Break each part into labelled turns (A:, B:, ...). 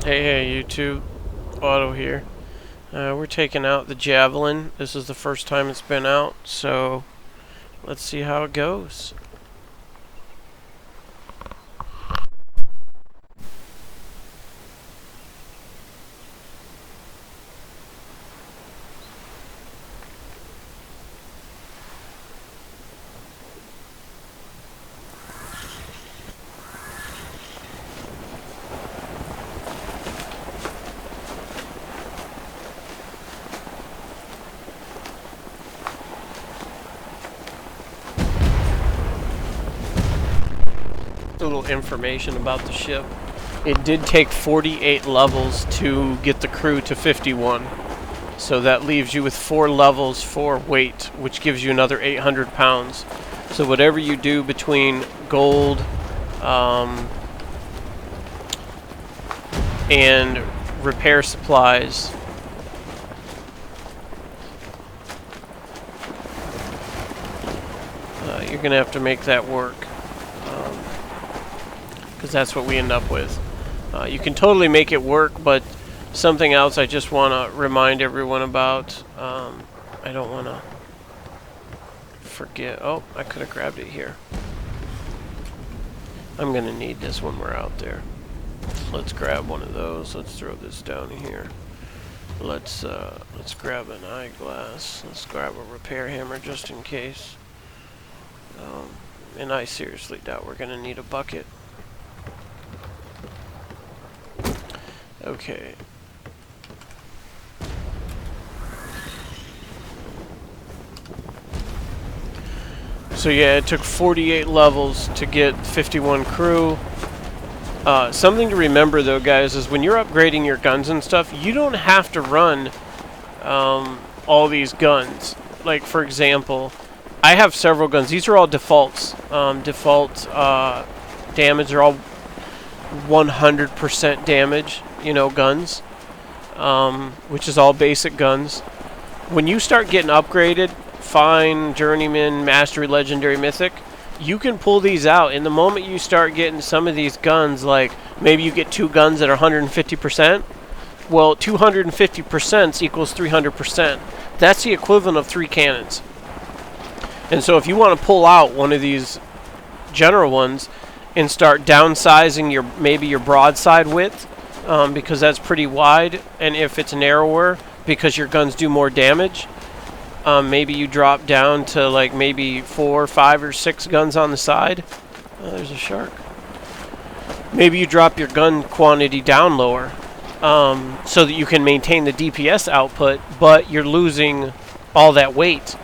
A: Hey, YouTube. Otto here. We're taking out the Javelin. This is the first time it's been out, so let's see how it goes. A little information about the ship. It did take 48 levels to get the crew to 51. So that leaves you with 4 levels for weight, which gives you another 800 pounds. So whatever you do between gold and repair supplies, you're going to have to make that work. Because that's what we end up with. You can totally make it work, but something else I just want to remind everyone about. I don't want to forget. Oh, I could have grabbed it here. I'm going to need this when we're out there. Let's grab one of those. Let's throw this down here. Let's grab an eyeglass. Let's grab a repair hammer just in case. And I seriously doubt we're going to need a bucket. Okay. So yeah, it took 48 levels to get 51 crew. Something to remember though, guys, is when you're upgrading your guns and stuff, you don't have to run all these guns. Like, for example, I have several guns. These are all defaults. Default damage are all 100% damage, you know, guns, which is all basic guns. When you start getting upgraded, fine, journeyman, mastery, legendary, mythic, you can pull these out. And the moment you start getting some of these guns, like maybe you get 2 guns that are 150%, well, 250% equals 300%. That's the equivalent of 3 cannons. And so if you want to pull out one of these general ones and start downsizing maybe your broadside width, because that's pretty wide, and if it's narrower because your guns do more damage, maybe you drop down to like maybe 4, 5, or 6 guns on the side. Oh, there's a shark. Maybe you drop your gun quantity down lower, so that you can maintain the DPS output, but you're losing all that weight,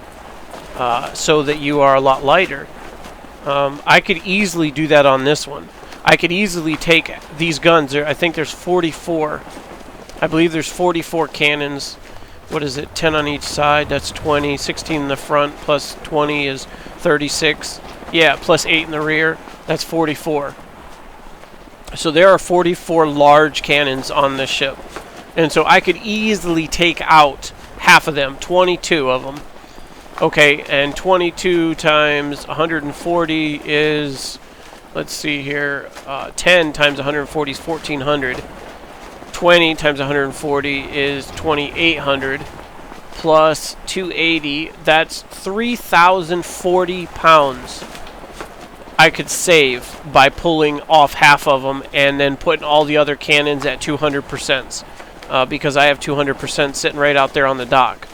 A: so that you are a lot lighter. I could easily do that on this one. I could easily take these guns. I think there's 44. I believe there's 44 cannons. What is it? 10 on each side. That's 20. 16 in the front plus 20 is 36. Yeah, plus 8 in the rear. That's 44. So there are 44 large cannons on this ship. And so I could easily take out half of them, 22 of them. Okay, and 22 times 140 is, let's see here, 10 times 140 is 1,400. 20 times 140 is 2,800. Plus 280, that's 3,040 pounds I could save by pulling off half of them and then putting all the other cannons at 200%. Because I have 200% sitting right out there on the dock.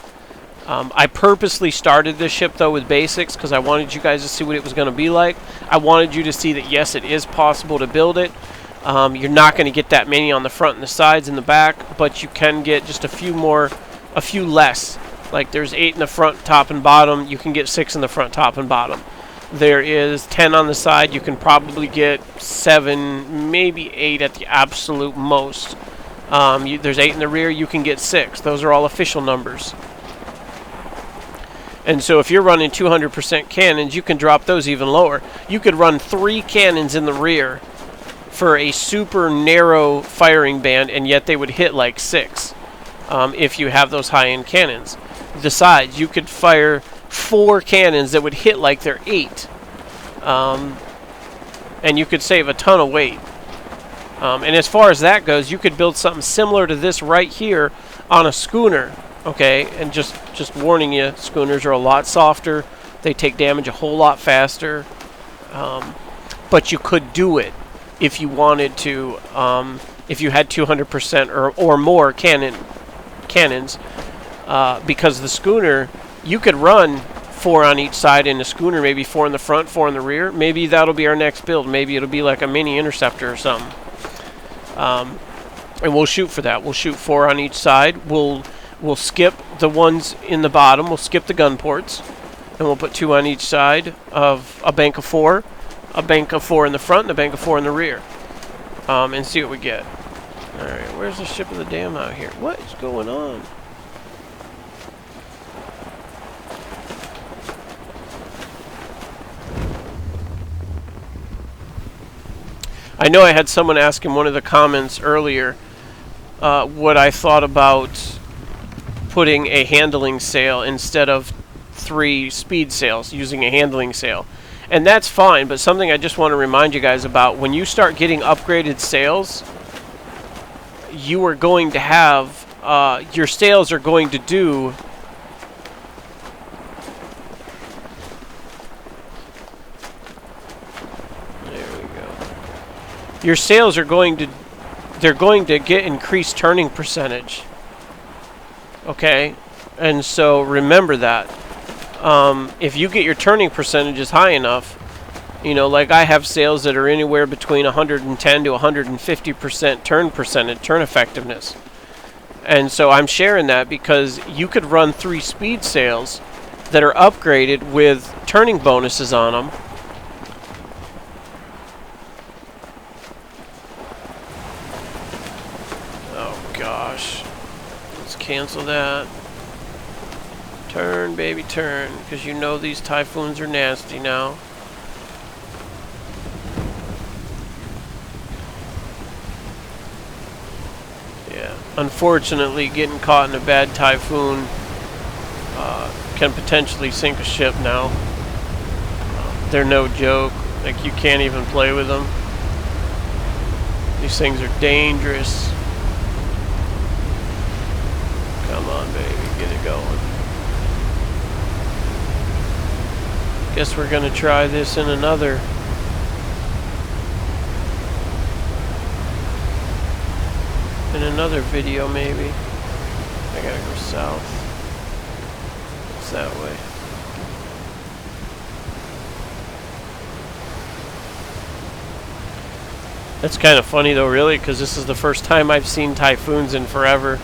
A: I purposely started this ship, though, with basics because I wanted you guys to see what it was going to be like. I wanted you to see that, yes, it is possible to build it. You're not going to get that many on the front and the sides and the back, but you can get just a few less. Like, there's 8 in the front, top, and bottom. You can get 6 in the front, top, and bottom. There is 10 on the side. You can probably get 7, maybe 8 at the absolute most. There's 8 in the rear. You can get 6. Those are all official numbers. And so if you're running 200% cannons, you can drop those even lower. You could run 3 cannons in the rear for a super narrow firing band, and yet they would hit like 6 if you have those high-end cannons. The sides, you could fire 4 cannons that would hit like they're 8. And you could save a ton of weight. And as far as that goes, you could build something similar to this right here on a schooner. Okay, and just warning you, schooners are a lot softer. They take damage a whole lot faster. But you could do it if you wanted to. If you had 200% or more cannons, because the schooner, you could run 4 on each side in the schooner, maybe 4 in the front, 4 in the rear. Maybe that'll be our next build. Maybe it'll be like a mini interceptor or something. And we'll shoot for that. We'll shoot 4 on each side. We'll skip the ones in the bottom. We'll skip the gun ports, and we'll put 2 on each side of a bank of 4, a bank of 4 in the front, and a bank of 4 in the rear, and see what we get. All right, where's the ship of the dam out here? What is going on? I know I had someone ask in one of the comments earlier what I thought about putting a handling sail instead of 3 speed sails, using a handling sail. And that's fine, but something I just want to remind you guys about, when you start getting upgraded sails, you are going to have, your sails are going to do... Your sails are going to, they're going to get increased turning percentage. Okay? And so remember that. If you get your turning percentages high enough, you know, like I have sails that are anywhere between 110 to 150% turn effectiveness. And so I'm sharing that because you could run 3 speed sails that are upgraded with turning bonuses on them. Cancel that. Turn, baby, turn. Because you know these typhoons are nasty now. Yeah. Unfortunately, getting caught in a bad typhoon can potentially sink a ship now. They're no joke. Like, you can't even play with them. These things are dangerous. Come on, baby, get it going. Guess we're gonna try this in another video, maybe. I gotta go south. It's that way. That's kind of funny though, really, because this is the first time I've seen typhoons in forever.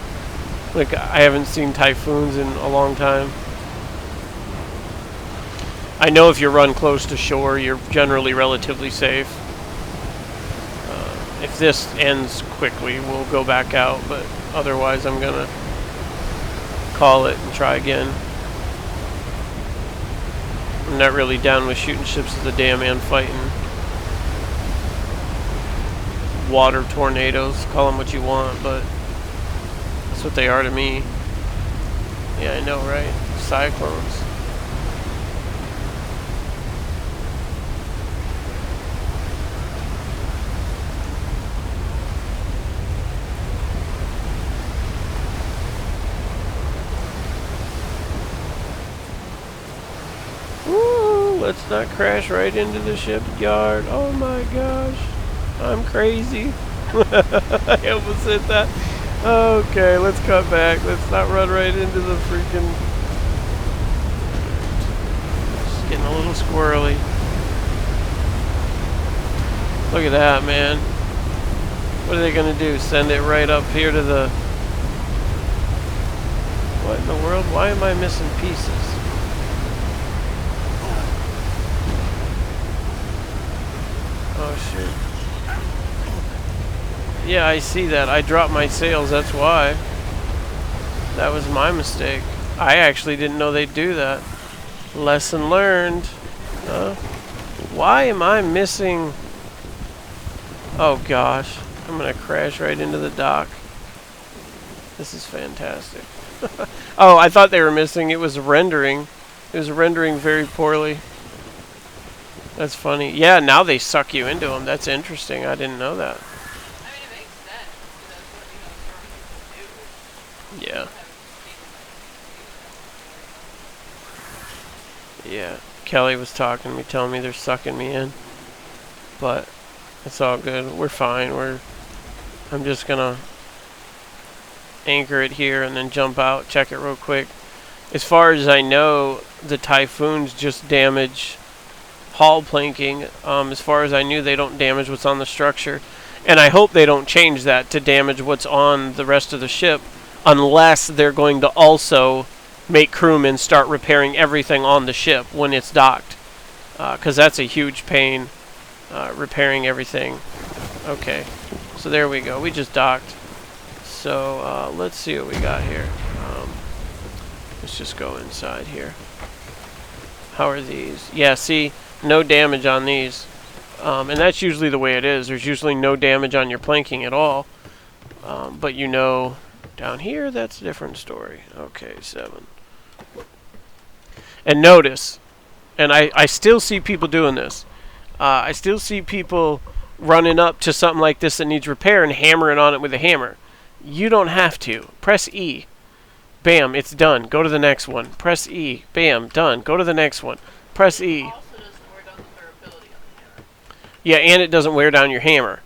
A: Like, I haven't seen typhoons in a long time. I know if you run close to shore, you're generally relatively safe. If this ends quickly, we'll go back out, but otherwise I'm gonna call it and try again. I'm not really down with shooting ships of the dam and fighting water tornadoes. Call them what you want, but that's what they are to me. Yeah, I know, right? Cyclones. Woo! Let's not crash right into the shipyard. Oh my gosh. I'm crazy. I almost hit that. Okay, let's cut back. Let's not run right into the freaking... It's getting a little squirrely. Look at that, man. What are they going to do? Send it right up here to the... What in the world? Why am I missing pieces? Oh, shoot. Yeah, I see that. I dropped my sails, that's why. That was my mistake. I actually didn't know they'd do that. Lesson learned. Why am I missing... Oh gosh. I'm gonna crash right into the dock. This is fantastic. Oh, I thought they were missing. It was rendering. It was rendering very poorly. That's funny. Yeah, now they suck you into them. That's interesting. I didn't know that. Yeah. Yeah. Kelly was talking to me, telling me they're sucking me in. But it's all good. We're fine. I'm just gonna anchor it here and then jump out, check it real quick. As far as I know, the Typhoons just damage hull planking. As far as I knew, they don't damage what's on the structure. And I hope they don't change that to damage what's on the rest of the ship, unless they're going to also make crewmen start repairing everything on the ship when it's docked. Because that's a huge pain, repairing everything. Okay, so there we go. We just docked. So let's see what we got here. Let's just go inside here. How are these? Yeah, see, no damage on these. And that's usually the way it is. There's usually no damage on your planking at all. But you know, down here, that's a different story. Okay, 7. And notice, and I still see people doing this. I still see people running up to something like this that needs repair and hammering on it with a hammer. You don't have to. Press E. Bam, it's done. Go to the next one. Press E. Bam, done. Go to the next one. Press E. Yeah, and it doesn't wear down your hammer.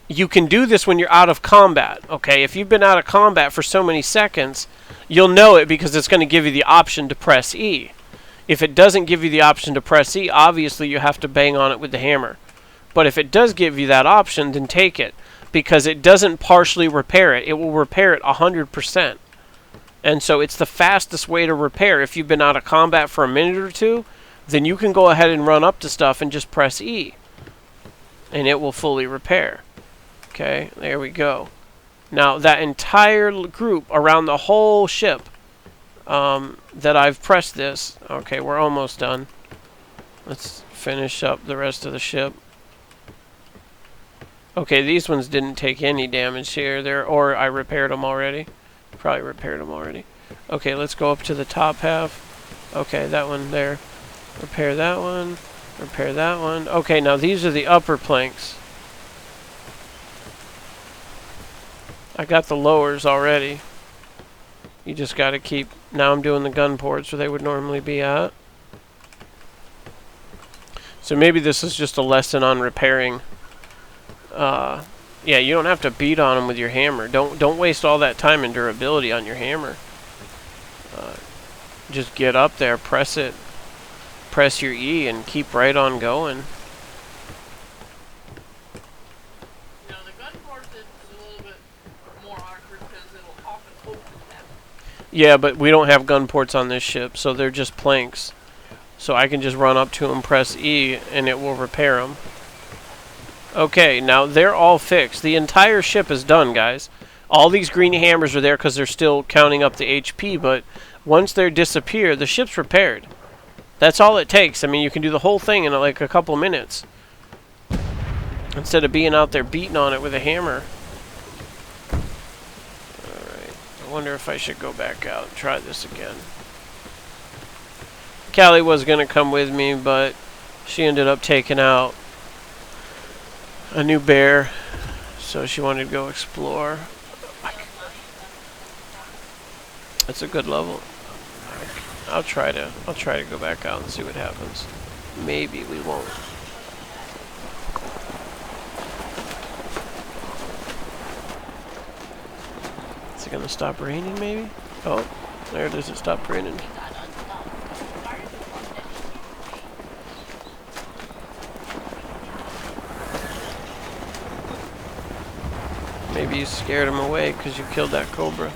A: You can do this when you're out of combat, okay? If you've been out of combat for so many seconds, you'll know it because it's going to give you the option to press E. If it doesn't give you the option to press E, obviously you have to bang on it with the hammer. But if it does give you that option, then take it, because it doesn't partially repair it. It will repair it 100%. And so it's the fastest way to repair. If you've been out of combat for a minute or two, then you can go ahead and run up to stuff and just press E. And it will fully repair. Okay, there we go. Now, that entire group around the whole ship that I've pressed this. Okay, we're almost done. Let's finish up the rest of the ship. Okay, these ones didn't take any damage here. Or I repaired them already. Probably repaired them already. Okay, let's go up to the top half. Okay, that one there. Repair that one. Repair that one. Okay, now these are the upper planks. I got the lowers already. You just got to keep... Now I'm doing the gun ports where they would normally be at. So maybe this is just a lesson on repairing. Yeah, you don't have to beat on them with your hammer. Don't waste all that time and durability on your hammer. Just get up there, press it. Press your E and keep right on going. Yeah, but we don't have gun ports on this ship, so they're just planks. So I can just run up to them, press E, and it will repair them. Okay, now they're all fixed. The entire ship is done, guys. All these green hammers are there because they're still counting up the HP, but once they disappear, the ship's repaired. That's all it takes. I mean, you can do the whole thing in like a couple minutes. Instead of being out there beating on it with a hammer. I wonder if I should go back out and try this again. Callie was going to come with me, but she ended up taking out a new bear, so she wanted to go explore. That's a good level. I'll try to go back out and see what happens. Maybe we won't. Is it gonna stop raining maybe? Oh, there it is, it stopped raining. Maybe you scared him away because you killed that cobra.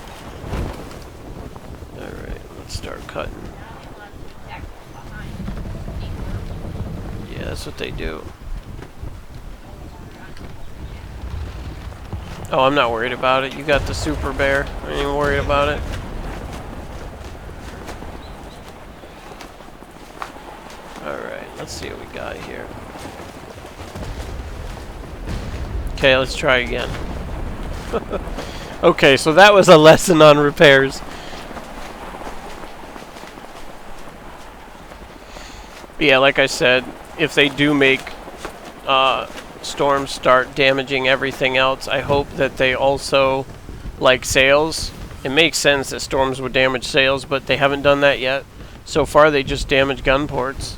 A: Alright, let's start cutting. Yeah, that's what they do. Oh, I'm not worried about it. You got the super bear. I ain't even worried about it. Alright, let's see what we got here. Okay, let's try again. Okay, so that was a lesson on repairs. Yeah, like I said, if they do make storms start damaging everything else, I hope that they also, like sails, It makes sense that storms would damage sails, but they haven't done that yet. So far, they just damage gun ports.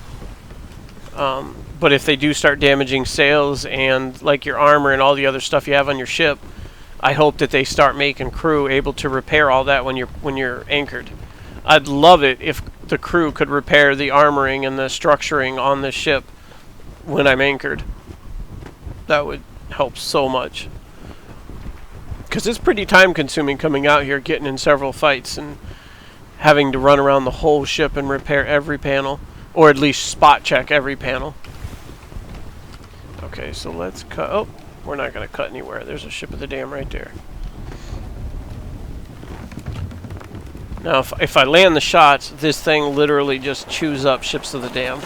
A: But if they do start damaging sails and like your armor and all the other stuff you have on your ship, I hope that they start making crew able to repair all that when you're anchored. I'd love it if the crew could repair the armoring and the structuring on this ship when I'm anchored. That would help so much. Because it's pretty time consuming coming out here, getting in several fights and having to run around the whole ship and repair every panel. Or at least spot check every panel. Okay, so let's cut. Oh, we're not going to cut anywhere. There's a ship of the dam right there. Now, if I land the shots, this thing literally just chews up ships of the dam.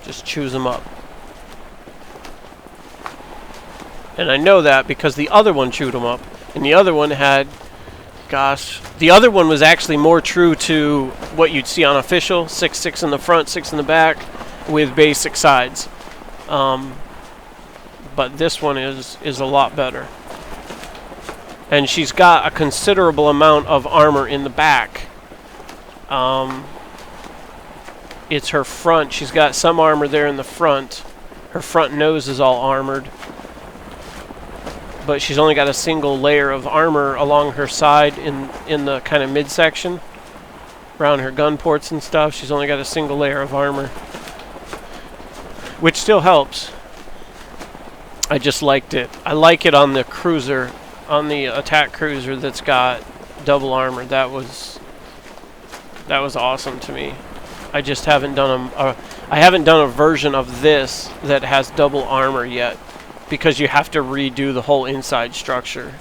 A: Just chews them up. And I know that because the other one chewed them up. And the other one had... Gosh, the other one was actually more true to what you'd see on official. 6 in the front, 6 in the back, with basic sides. But this one is a lot better. And she's got a considerable amount of armor in the back. It's her front. She's got some armor there in the front. Her front nose is all armored. But she's only got a single layer of armor along her side in the kind of midsection. Around her gun ports and stuff, she's only got a single layer of armor. Which still helps. I just liked it. I like it on the cruiser, on the attack cruiser that's got double armor. That was awesome to me. I just haven't done I haven't done a version of this that has double armor yet. Because you have to redo the whole inside structure.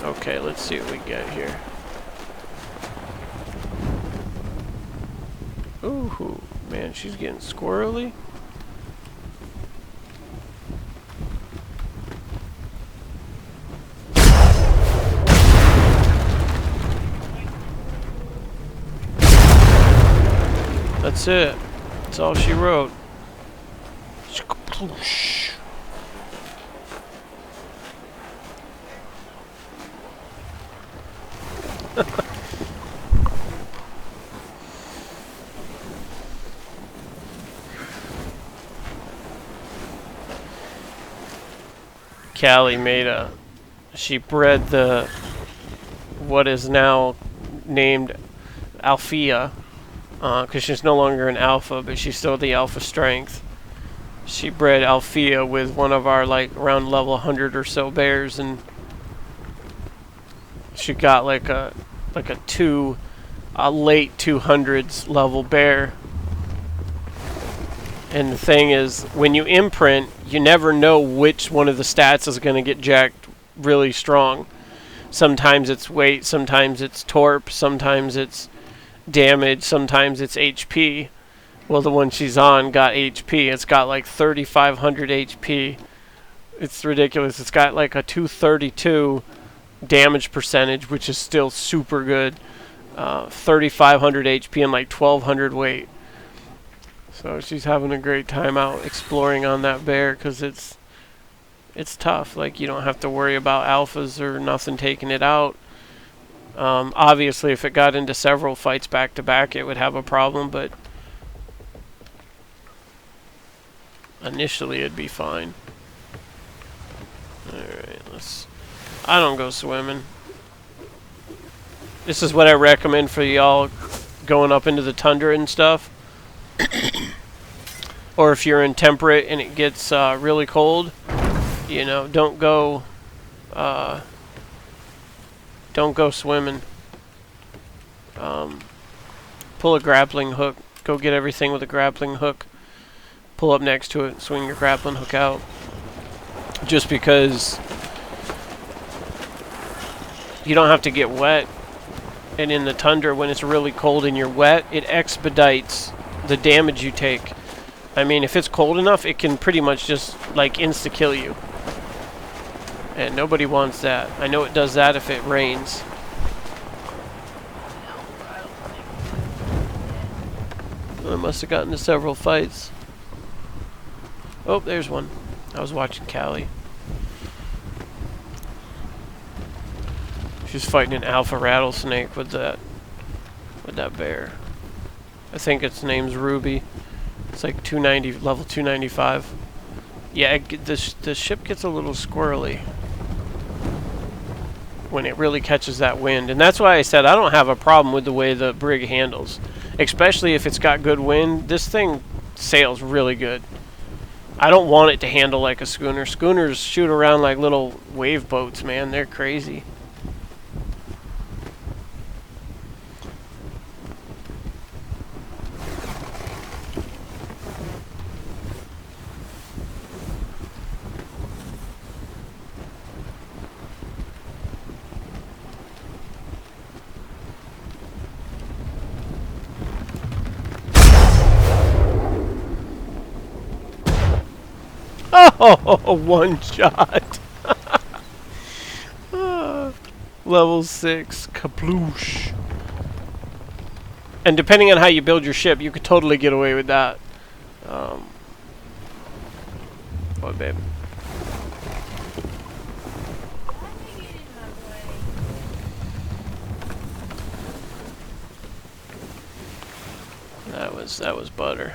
A: Okay, let's see what we get here. Ooh, man, she's getting squirrely. That's it. That's all she wrote. Callie made she bred the what is now named Althea, because she's no longer an alpha, but she's still the alpha strength. She bred Althea with one of our like around level 100 or so bears, and she got like a late 200s level bear. And the thing is, when you imprint, you never know which one of the stats is going to get jacked really strong. Sometimes it's weight, sometimes it's torp, sometimes it's damage, sometimes it's HP. Well, the one she's on got HP. It's got like 3,500 HP. It's ridiculous. It's got like a 232 damage percentage, which is still super good. 3,500 HP and like 1,200 weight. So she's having a great time out exploring on that bear because it's tough. Like, you don't have to worry about alphas or nothing taking it out. Obviously, if it got into several fights back to back, it would have a problem, but initially it'd be fine. Alright, I don't go swimming. This is what I recommend for y'all going up into the tundra and stuff. Or if you're in temperate and it gets really cold, you know, don't go swimming. Pull a grappling hook. Go get everything with a grappling hook. Pull up next to it, swing your grappling hook out. Just because you don't have to get wet. And in the tundra, when it's really cold and you're wet, it expedites the damage you take. I mean, if it's cold enough, it can pretty much just, like, insta-kill you. And nobody wants that. I know it does that if it rains. I must have gotten into several fights. Oh, there's one. I was watching Callie. She's fighting an alpha rattlesnake with that bear. I think its name's Ruby. It's like 290, level 295. Yeah, the ship gets a little squirrely when it really catches that wind, and that's why I said I don't have a problem with the way the brig handles, especially if it's got good wind. This thing sails really good. I don't want it to handle like a schooner. Schooners shoot around like little wave boats, man. They're crazy. Oh, one shot. Level 6, kaploosh. And depending on how you build your ship, you could totally get away with that. What, babe? That was butter.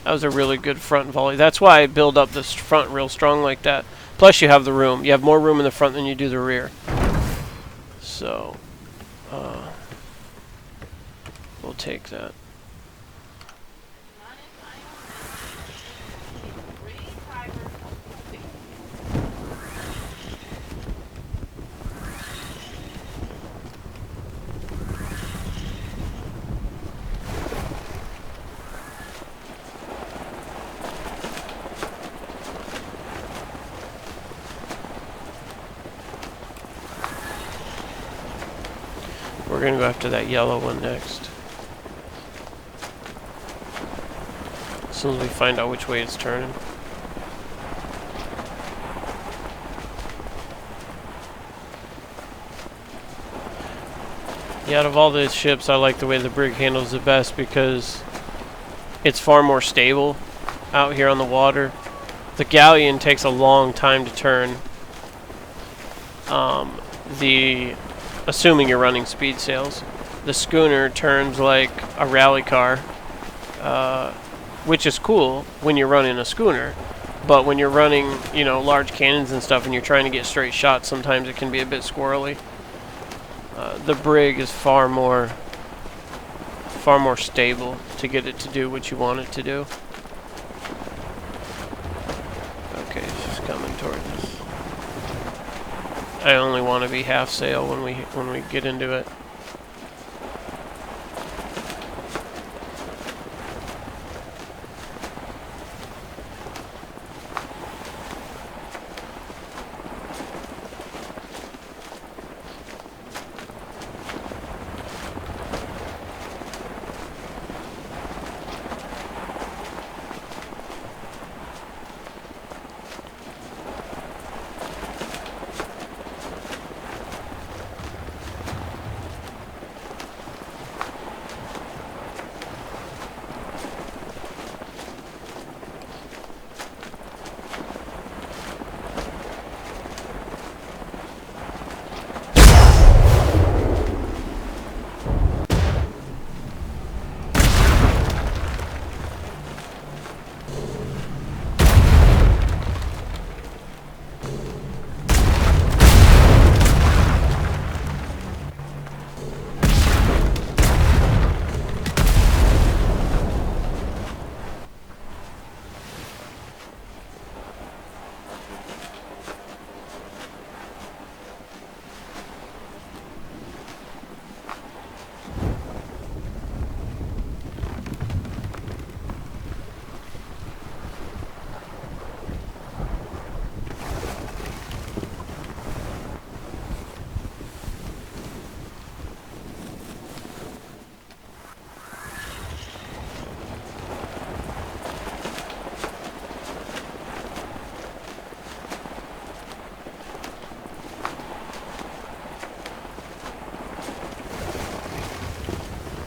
A: That was a really good front volley. That's why I build up this front real strong like that. Plus you have the room. You have more room in the front than you do the rear. So, we'll take that. We're going to go after that yellow one next. As soon as we find out which way it's turning. Yeah, out of all the ships, I like the way the brig handles the best because it's far more stable out here on the water. The galleon takes a long time to turn. Assuming you're running speed sails. The schooner turns like a rally car, which is cool when you're running a schooner. But when you're running, you know, large cannons and stuff and you're trying to get straight shots, sometimes it can be a bit squirrely. The brig is far more stable to get it to do what you want it to do. Okay, she's coming towards us. I only want to be half sail when we get into it.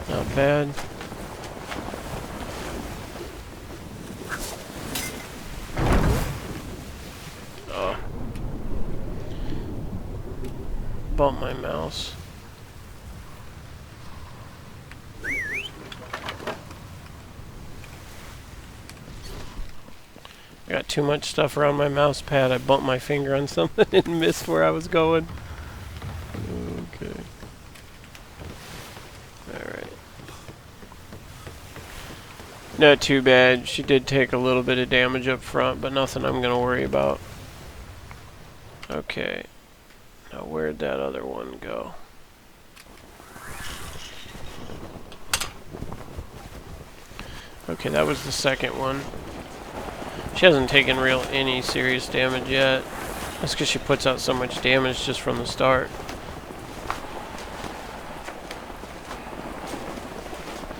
A: Not bad. bump my mouse. I got too much stuff around my mouse pad. I bumped my finger on something and missed where I was going. Okay. Alright. Not too bad. She did take a little bit of damage up front, but nothing I'm going to worry about. Okay. Now where'd that other one go? Okay, that was the second one. She hasn't taken any serious damage yet. That's because she puts out so much damage just from the start.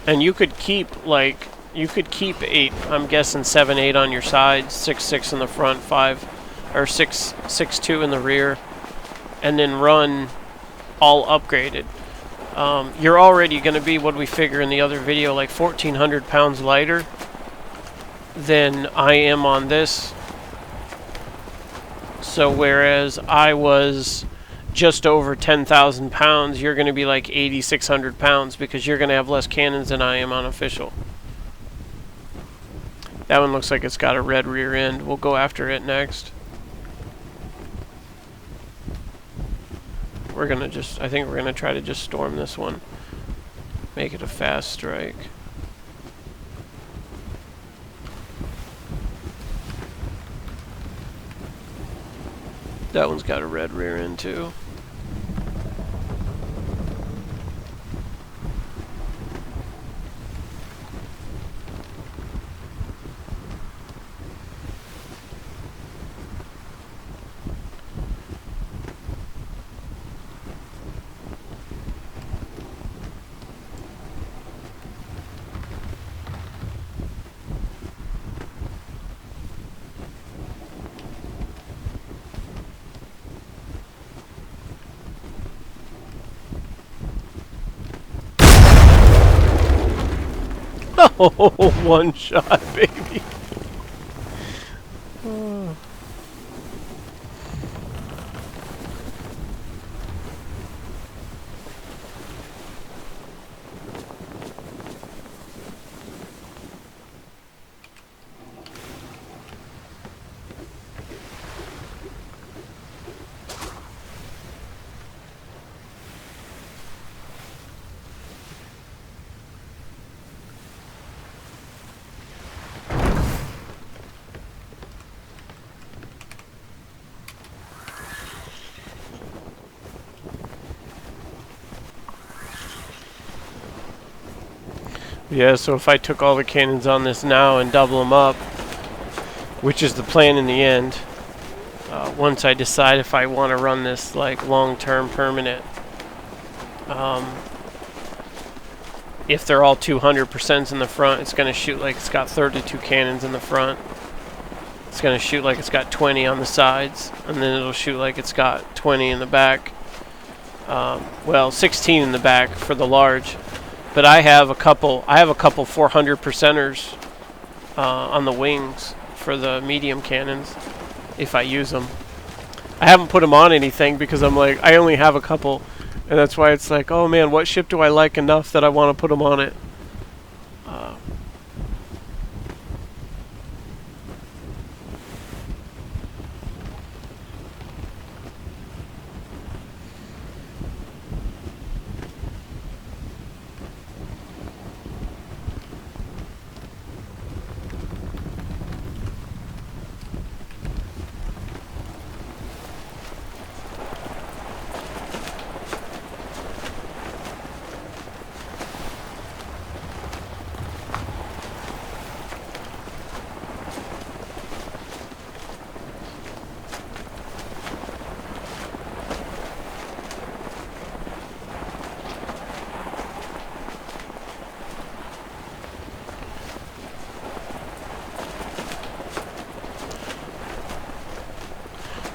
A: And you could keep, like, you could keep 8, I'm guessing 7, 8 on your sides, 6, 6 in the front, 5, or 6, 6, 2 in the rear, and then run all upgraded. You're already going to be, what we figure in the other video, like 1,400 pounds lighter than I am on this. So whereas I was just over 10,000 pounds, you're going to be like 8,600 pounds because you're going to have less cannons than I am on official. That one looks like it's got a red rear end. We'll go after it next. We're going to just, I think we're going to try to just storm this one. Make it a fast strike. That one's got a red rear end too. Oh, one shot, baby. Oh. Yeah, so if I took all the cannons on this now and double them up, which is the plan in the end, once I decide if I want to run this like long-term permanent, if they're all 200% in the front, it's going to shoot like it's got 32 cannons in the front. It's going to shoot like it's got 20 on the sides, and then it'll shoot like it's got 20 in the back. Well, 16 in the back for the large. But I have a couple 400%ers on the wings for the medium cannons, if I use them. I haven't put them on anything because I'm like, I only have a couple, and that's why it's like, oh man, what ship do I like enough that I want to put them on it?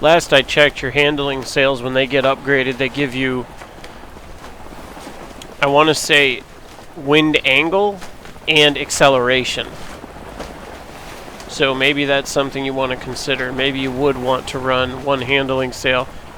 A: Last I checked, your handling sails, when they get upgraded, they give you, I want to say, wind angle and acceleration. So maybe that's something you want to consider. Maybe you would want to run one handling sail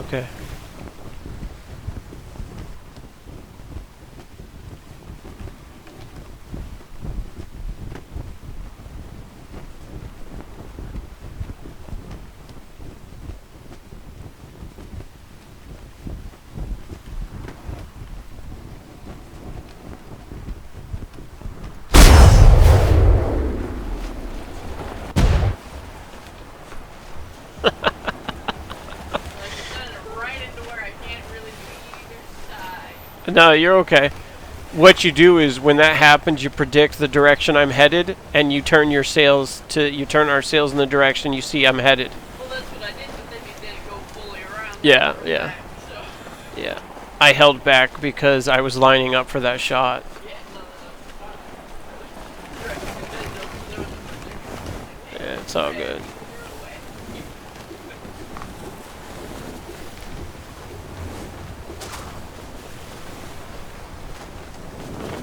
A: Okay. No, you're okay. What you do is when that happens, you predict the direction I'm headed, and you turn our sails in the direction you see I'm headed.
B: Well, that's what I did, but then you didn't go fully around.
A: Yeah, yeah.
B: Back, so.
A: Yeah. I held back because I was lining up for that shot.
B: Yeah,
A: Yeah, it's all good.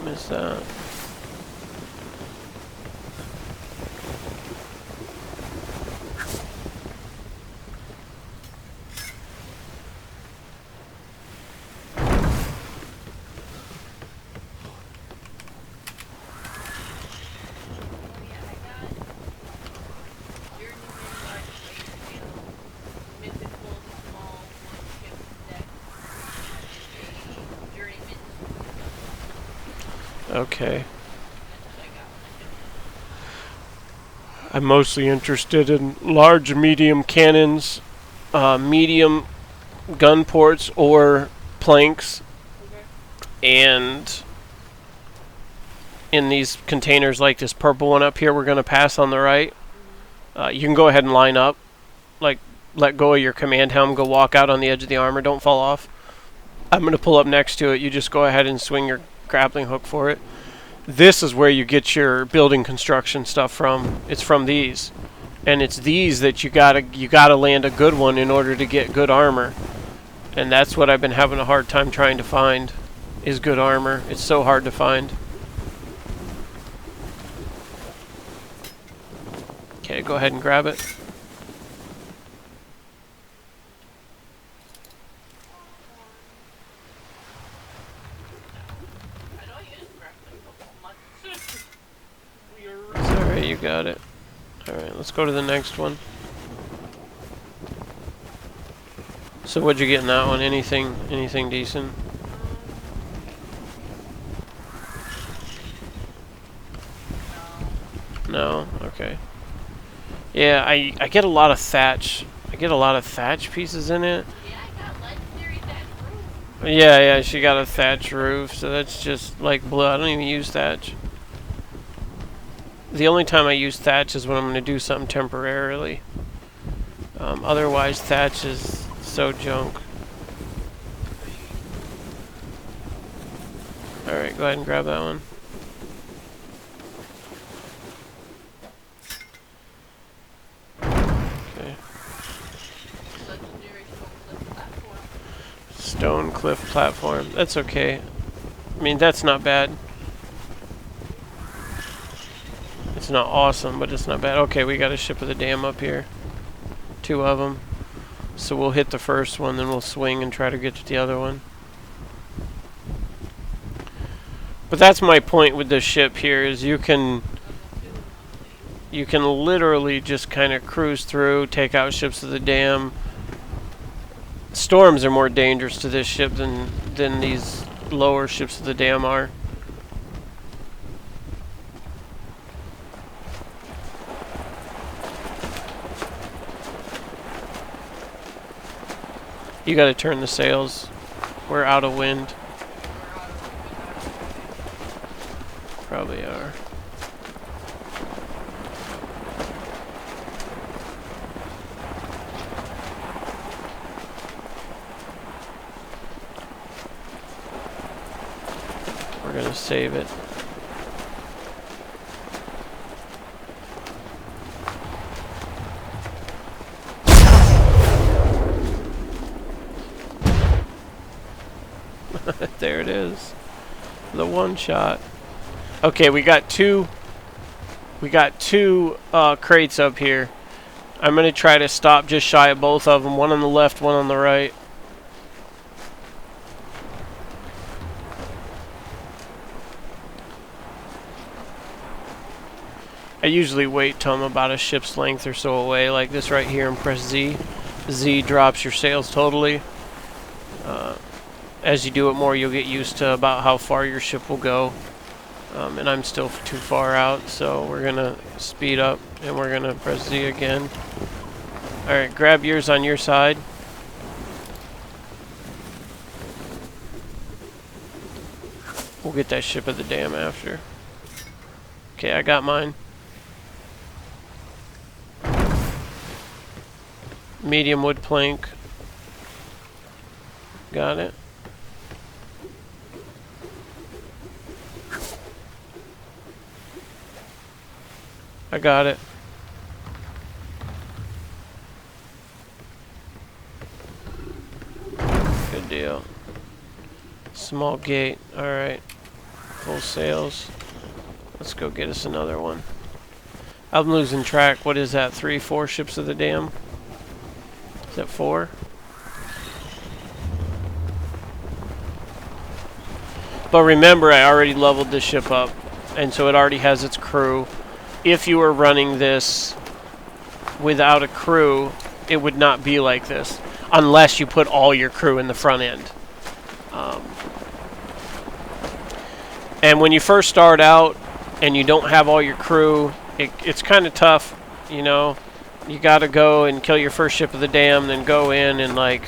A: Miss that. Okay. I'm mostly interested in large, medium cannons, medium gun ports or planks, and in these containers like this purple one up here we're going to pass on the right. You can go ahead and line up, like let go of your command helm, go walk out on the edge of the armor, don't fall off. I'm going to pull up next to it, you just go ahead and swing your grappling hook for it. This is where you get your building construction stuff from. It's from these. And it's these that you gotta land a good one in order to get good armor. And that's what I've been having a hard time trying to find, is good armor. It's so hard to find. Okay, go ahead and grab it. Alright, you got it. Alright, let's go to the next one. So what'd you get in that one? Anything decent? No? Okay. Yeah, I get a lot of thatch. I get a lot of thatch pieces in it.
B: Yeah, I got legendary thatch roof.
A: Yeah, she got a thatch roof, so that's just like blue. I don't even use thatch. The only time I use thatch is when I'm going to do something temporarily. Otherwise, thatch is so junk. Alright, go ahead and grab that one. Okay. Stone cliff platform. That's okay. I mean, that's not bad. It's not awesome, but it's not bad. Okay, we got a ship of the dam up here. 2 of them. So we'll hit the first one, then we'll swing and try to get to the other one. But that's my point with this ship here, is you can literally just kind of cruise through, take out ships of the dam. Storms are more dangerous to this ship than these lower ships of the dam are. You gotta turn the sails. We're out of wind. Probably are. We're gonna save it. There it is. The one shot. Okay, we got two crates up here. I'm gonna try to stop just shy of both of them. One on the left, one on the right. I usually wait till I'm about a ship's length or so away, like this right here, and press Z. Z drops your sails totally. As you do it more, you'll get used to about how far your ship will go. And I'm still too far out, so we're going to speed up, and we're going to press Z again. Alright, grab yours on your side. We'll get that ship at the dam after. Okay, I got mine. Medium wood plank. Got it. I got it. Good deal. Small gate. Alright. Full sails. Let's go get us another one. I'm losing track. What is that? 3, 4 ships of the dam? Is that 4? But remember, I already leveled this ship up, and so it already has its crew. If you were running this without a crew, it would not be like this, unless you put all your crew in the front end. And when you first start out and you don't have all your crew, it's kind of tough, you know. You got to go and kill your first ship of the dam, then go in and, like,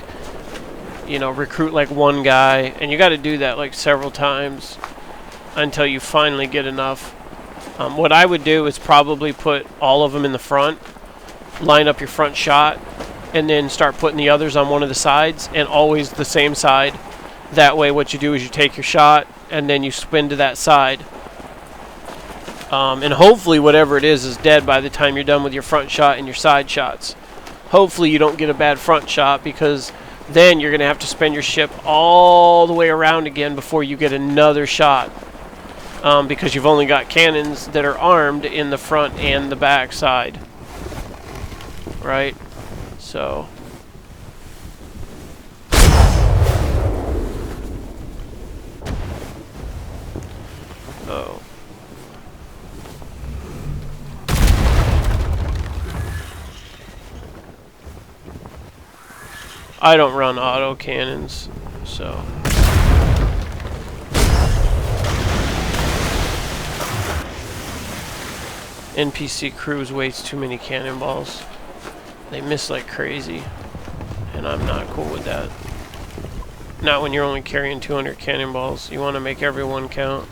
A: you know, recruit like one guy, and you got to do that like several times until you finally get enough. What I would do is probably put all of them in the front, line up your front shot, and then start putting the others on one of the sides, and always the same side. That way what you do is you take your shot and then you spin to that side. And hopefully whatever it is dead by the time you're done with your front shot and your side shots. Hopefully you don't get a bad front shot, because then you're going to have to spin your ship all the way around again before you get another shot. Because you've only got cannons that are armed in the front and the back side. Right? So... oh. I don't run auto cannons, so... NPC crews waste too many cannonballs. They miss like crazy, and I'm not cool with that. Not when you're only carrying 200 cannonballs. You want to make everyone count.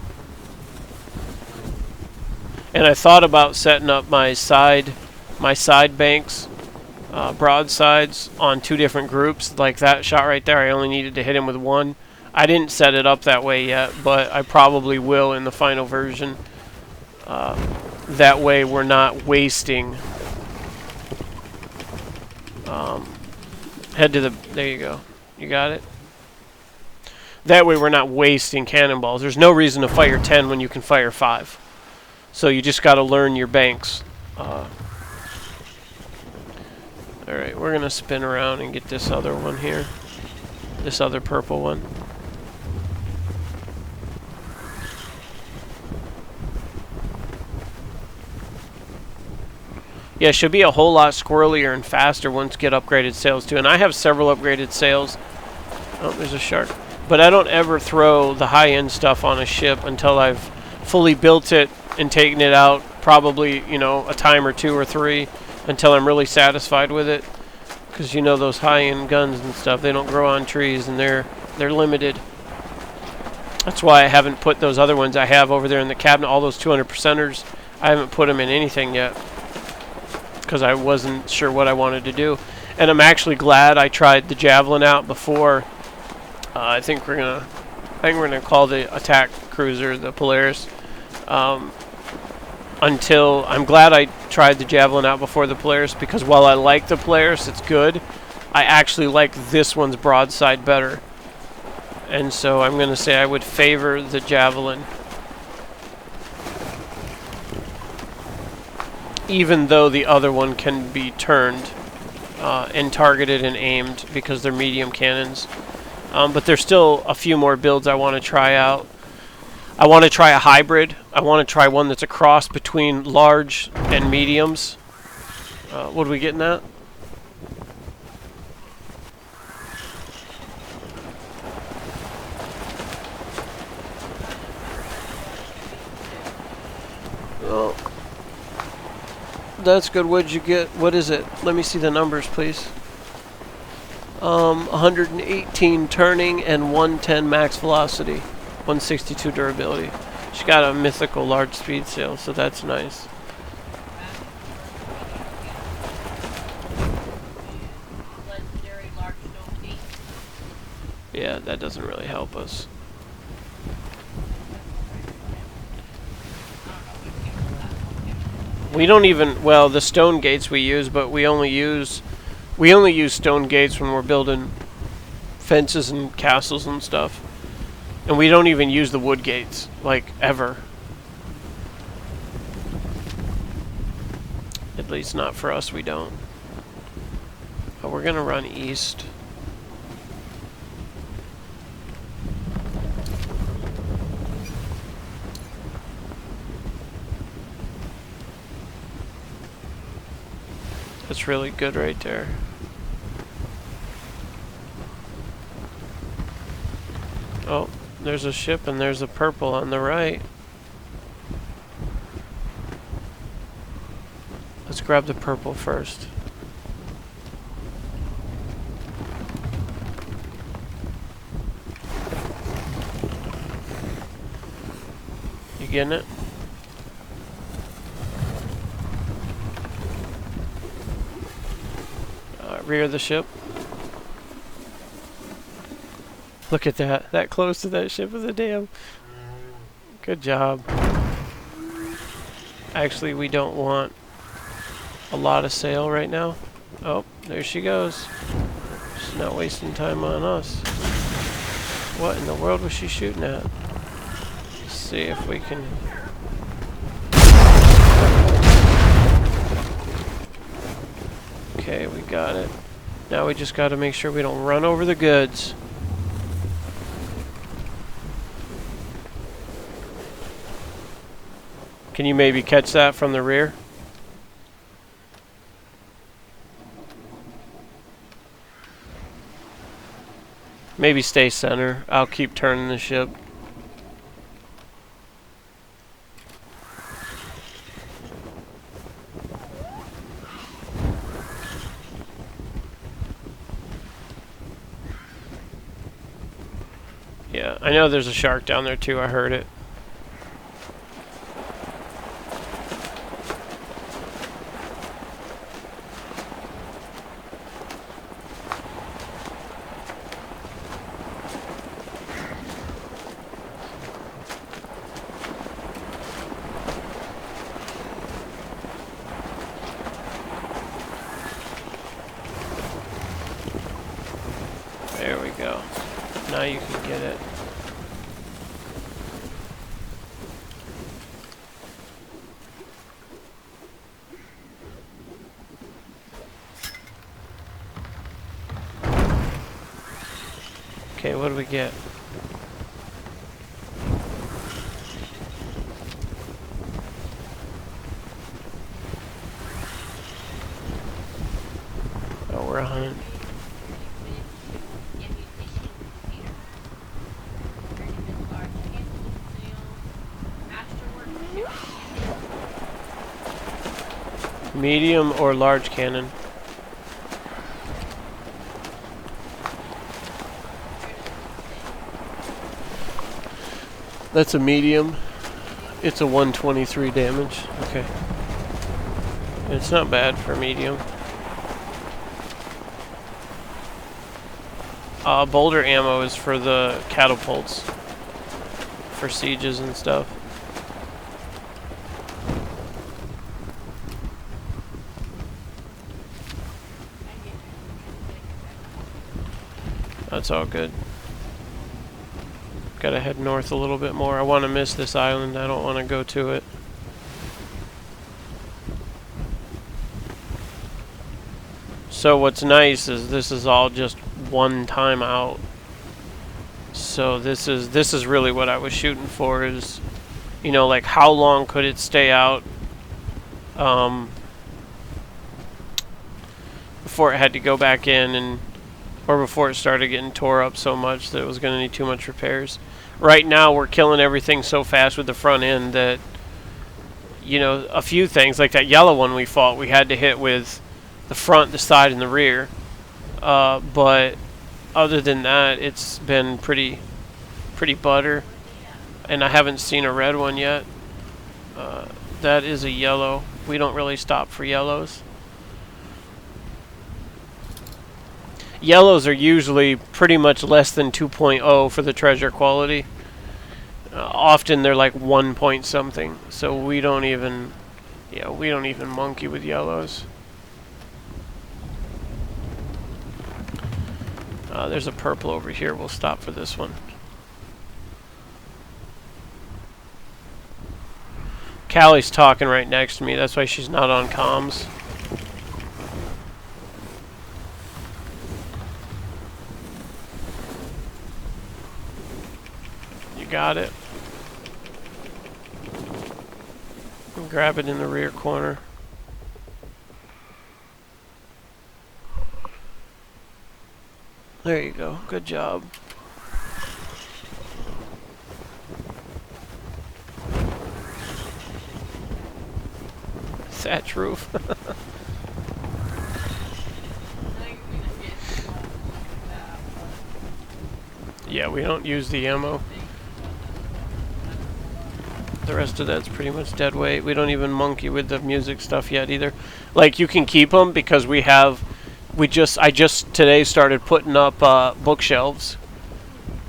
A: And I thought about setting up my side banks, broadsides, on 2 different groups. Like that shot right there, I only needed to hit him with 1. I didn't set it up that way yet, but I probably will in the final version. That way we're not wasting... head to the... there you go. You got it? That way we're not wasting cannonballs. There's no reason to fire 10 when you can fire 5. So you just got to learn your banks. Alright, we're going to spin around and get this other one here. This other purple one. Yeah, it should be a whole lot squirrelier and faster once you get upgraded sails too. And I have several upgraded sails. Oh, there's a shark. But I don't ever throw the high-end stuff on a ship until I've fully built it and taken it out, probably, you know, a time or 2 or 3, until I'm really satisfied with it. Because, you know, those high-end guns and stuff, they don't grow on trees, and they're limited. That's why I haven't put those other ones I have over there in the cabinet, all those 200%ers. I haven't put them in anything yet, because I wasn't sure what I wanted to do. And I'm actually glad I tried the Javelin out before. I think we're gonna call the attack cruiser the Polaris. Until I'm glad I tried the Javelin out before the Polaris, because while I like the Polaris, it's good, I actually like this one's broadside better. And so I'm gonna say I would favor the Javelin, even though the other one can be turned and targeted and aimed because they're medium cannons. But there's still a few more builds I want to try out. I want to try a hybrid. I want to try one that's a cross between large and mediums. What are we getting at? Oh, that's good. What'd you get? What is it? Let me see the numbers, please. 118 turning and 110 max velocity, 162 durability. She got a mythical large speed sail, so that's nice.
B: Legendary large stone gate.
A: Yeah, that doesn't really help us. We don't even, well, the stone gates we use, but we only use stone gates when we're building fences and castles and stuff. And we don't even use the wood gates, like, ever. At least not for us, we don't. But we're gonna run east. That's really good right there. Oh, there's a ship and there's a purple on the right. Let's grab the purple first. You getting it? Rear the ship. Look at that. That close to that ship is a damn. Good job. Actually, we don't want a lot of sail right now. Oh, there she goes. She's not wasting time on us. What in the world was she shooting at? Let's see if we can... Okay, we got it. Now we just got to make sure we don't run over the goods. Can you maybe catch that from the rear? Maybe stay center. I'll keep turning the ship. Yeah, I know there's a shark down there too. I heard it. There we go. Now you can get it. Okay, what do we get? Oh, we're on. Medium or large cannon? That's a medium. It's a 123 damage. Okay. It's not bad for medium. Boulder ammo is for the catapults. For sieges and stuff. That's all good. Gotta head north a little bit more. I want to miss this island. I don't want to go to it. So what's nice is this is all just one time out. So this is really what I was shooting for, is, you know, like how long could it stay out before it had to go back in, and or before it started getting tore up so much that it was going to need too much repairs. Right now we're killing everything so fast with the front end that, you know, a few things like that yellow one we fought, we had to hit with the front, the side, and the rear. But other than that, it's been pretty butter. And I haven't seen a red one yet. That is a yellow. We don't really stop for yellows. Yellows are usually pretty much less than 2.0 for the treasure quality. Often they're like 1 point something. So we don't even monkey with yellows. There's a purple over here. We'll stop for this one. Callie's talking right next to me. That's why she's not on comms. You got it. Grab it in the rear corner. There you go. Good job. Thatch roof. Yeah, we don't use the ammo. The rest of that's pretty much dead weight. We don't even monkey with the music stuff yet either. Like, you can keep them because I just today started putting up bookshelves,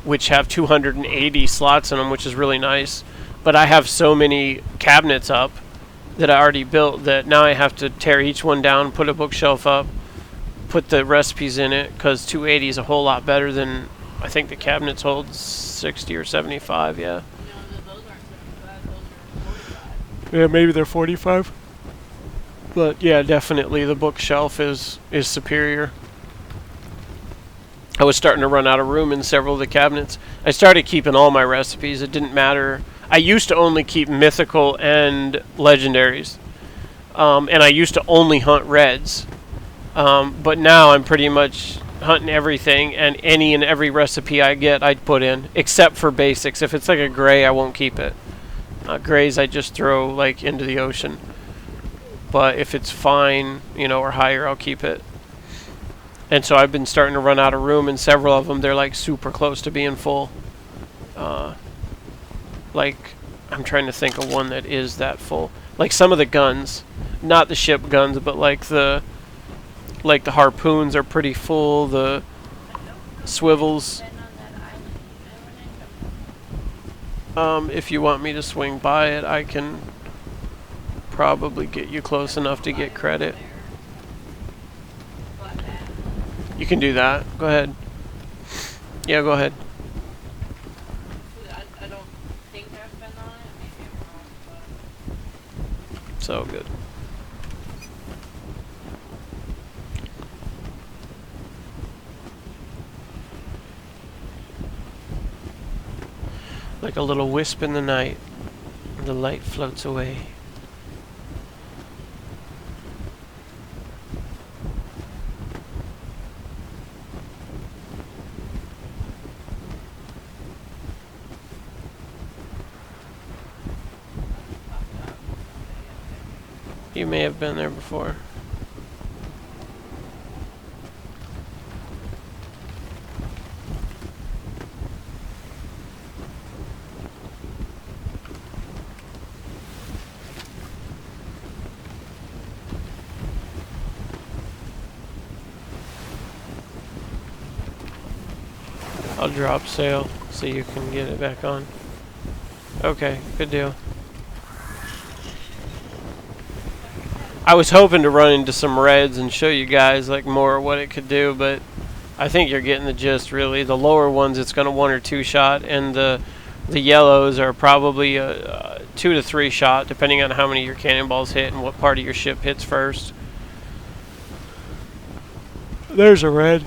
A: which have 280 slots in them, which is really nice. But I have so many cabinets up that I already built that now I have to tear each one down, put a bookshelf up, put the recipes in it, because 280 is a whole lot better than, I think the cabinets hold 60 or 75, yeah. Yeah, maybe they're 45. But yeah, definitely the bookshelf is superior. I was starting to run out of room in several of the cabinets. I started keeping all my recipes. It didn't matter. I used to only keep mythical and legendaries. And I used to only hunt reds. But now I'm pretty much hunting everything, and any and every recipe I get, I'd put in, except for basics. If it's like a gray, I won't keep it. Grays I just throw like into the ocean. But if it's fine, you know, or higher, I'll keep it. And so I've been starting to run out of room in several of them. They're like super close to being full. Like, I'm trying to think of one that is that full. Like some of the guns, not the ship guns, but like the harpoons are pretty full. The swivels. If you want me to swing by it, I can probably get you close enough to get credit. You can do that. Go ahead. Yeah, go ahead.
B: I don't think I've been on it. Maybe I'm wrong, but...
A: So good. Like a little wisp in the night, the light floats away. You may have been there before. I'll drop sail so you can get it back on. Okay, good deal. I was hoping to run into some reds and show you guys like more what it could do, but I think you're getting the gist really. The lower ones it's going to 1 or 2 shot, and the yellows are probably a 2 to 3 shot depending on how many your cannonballs hit and what part of your ship hits first. There's a red.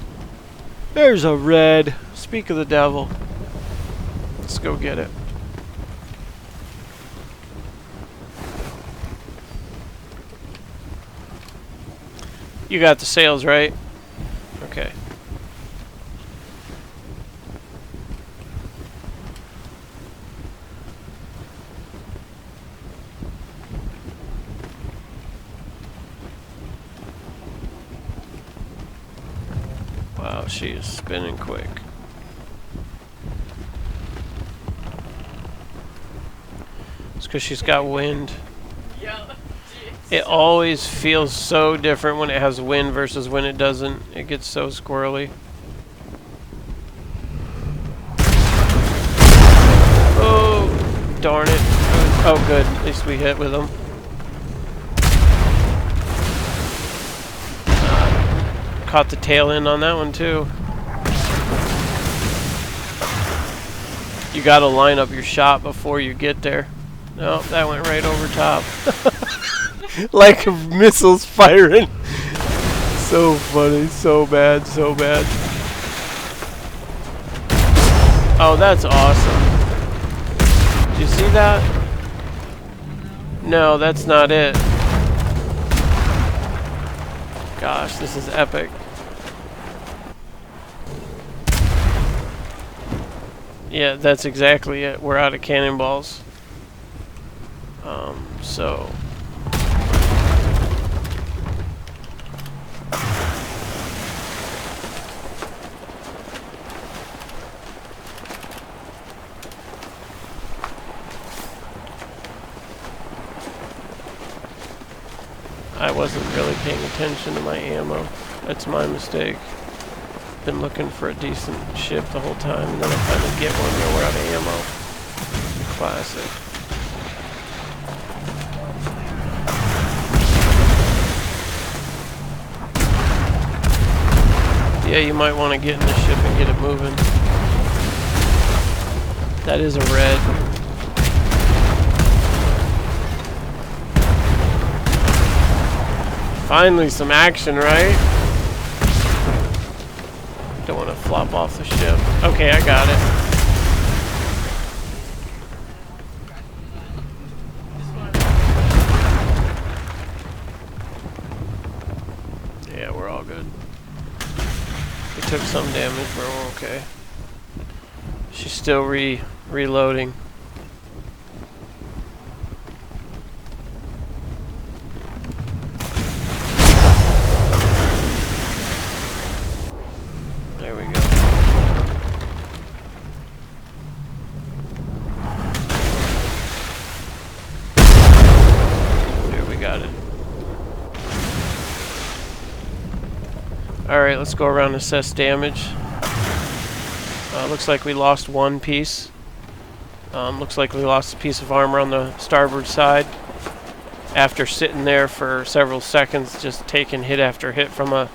A: There's a red. Speak of the devil. go get it. You got the sails, right? Okay. Wow, she is spinning quick. It's because she's got wind. It always feels so different when it has wind versus when it doesn't. It gets so squirrely. Oh, darn it. Oh, good. At least we hit with them. Caught the tail end on that one, too. You gotta line up your shot before you get there. Nope, that went right over top. Like missiles firing. So funny, so bad, so bad. Oh, that's awesome. Did you see that? No, that's not it. Gosh, this is epic. Yeah, that's exactly it. We're out of cannonballs. So... I wasn't really paying attention to my ammo. That's my mistake. Been looking for a decent ship the whole time, and then I finally get one and we're out of ammo. Classic. Yeah, you might want to get in the ship and get it moving. That is a red. Finally some action, right? Don't want to flop off the ship. Okay, I got it. Yeah, we're all good. We took some damage, but we're okay. She's still reloading. There we go. There, we got it. Alright, let's go around and assess damage. Looks like we lost one piece. Looks like we lost a piece of armor on the starboard side. After sitting there for several seconds, just taking hit after hit from a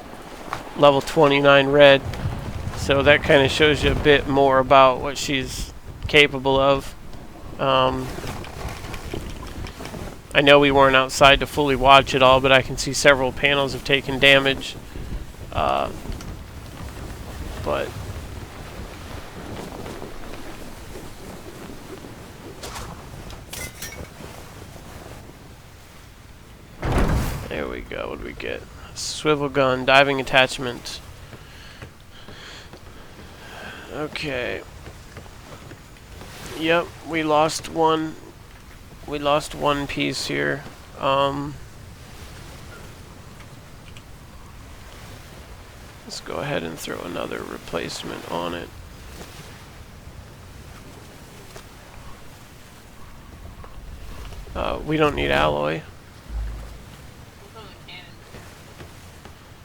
A: level 29 red. So that kind of shows you a bit more about what she's capable of. I know we weren't outside to fully watch it all, but I can see several panels have taken damage. But there we go. What do we get? Swivel gun, diving attachment. Okay. Yep, we lost one. We lost one piece here. Let's go ahead and throw another replacement on it. We don't need alloy.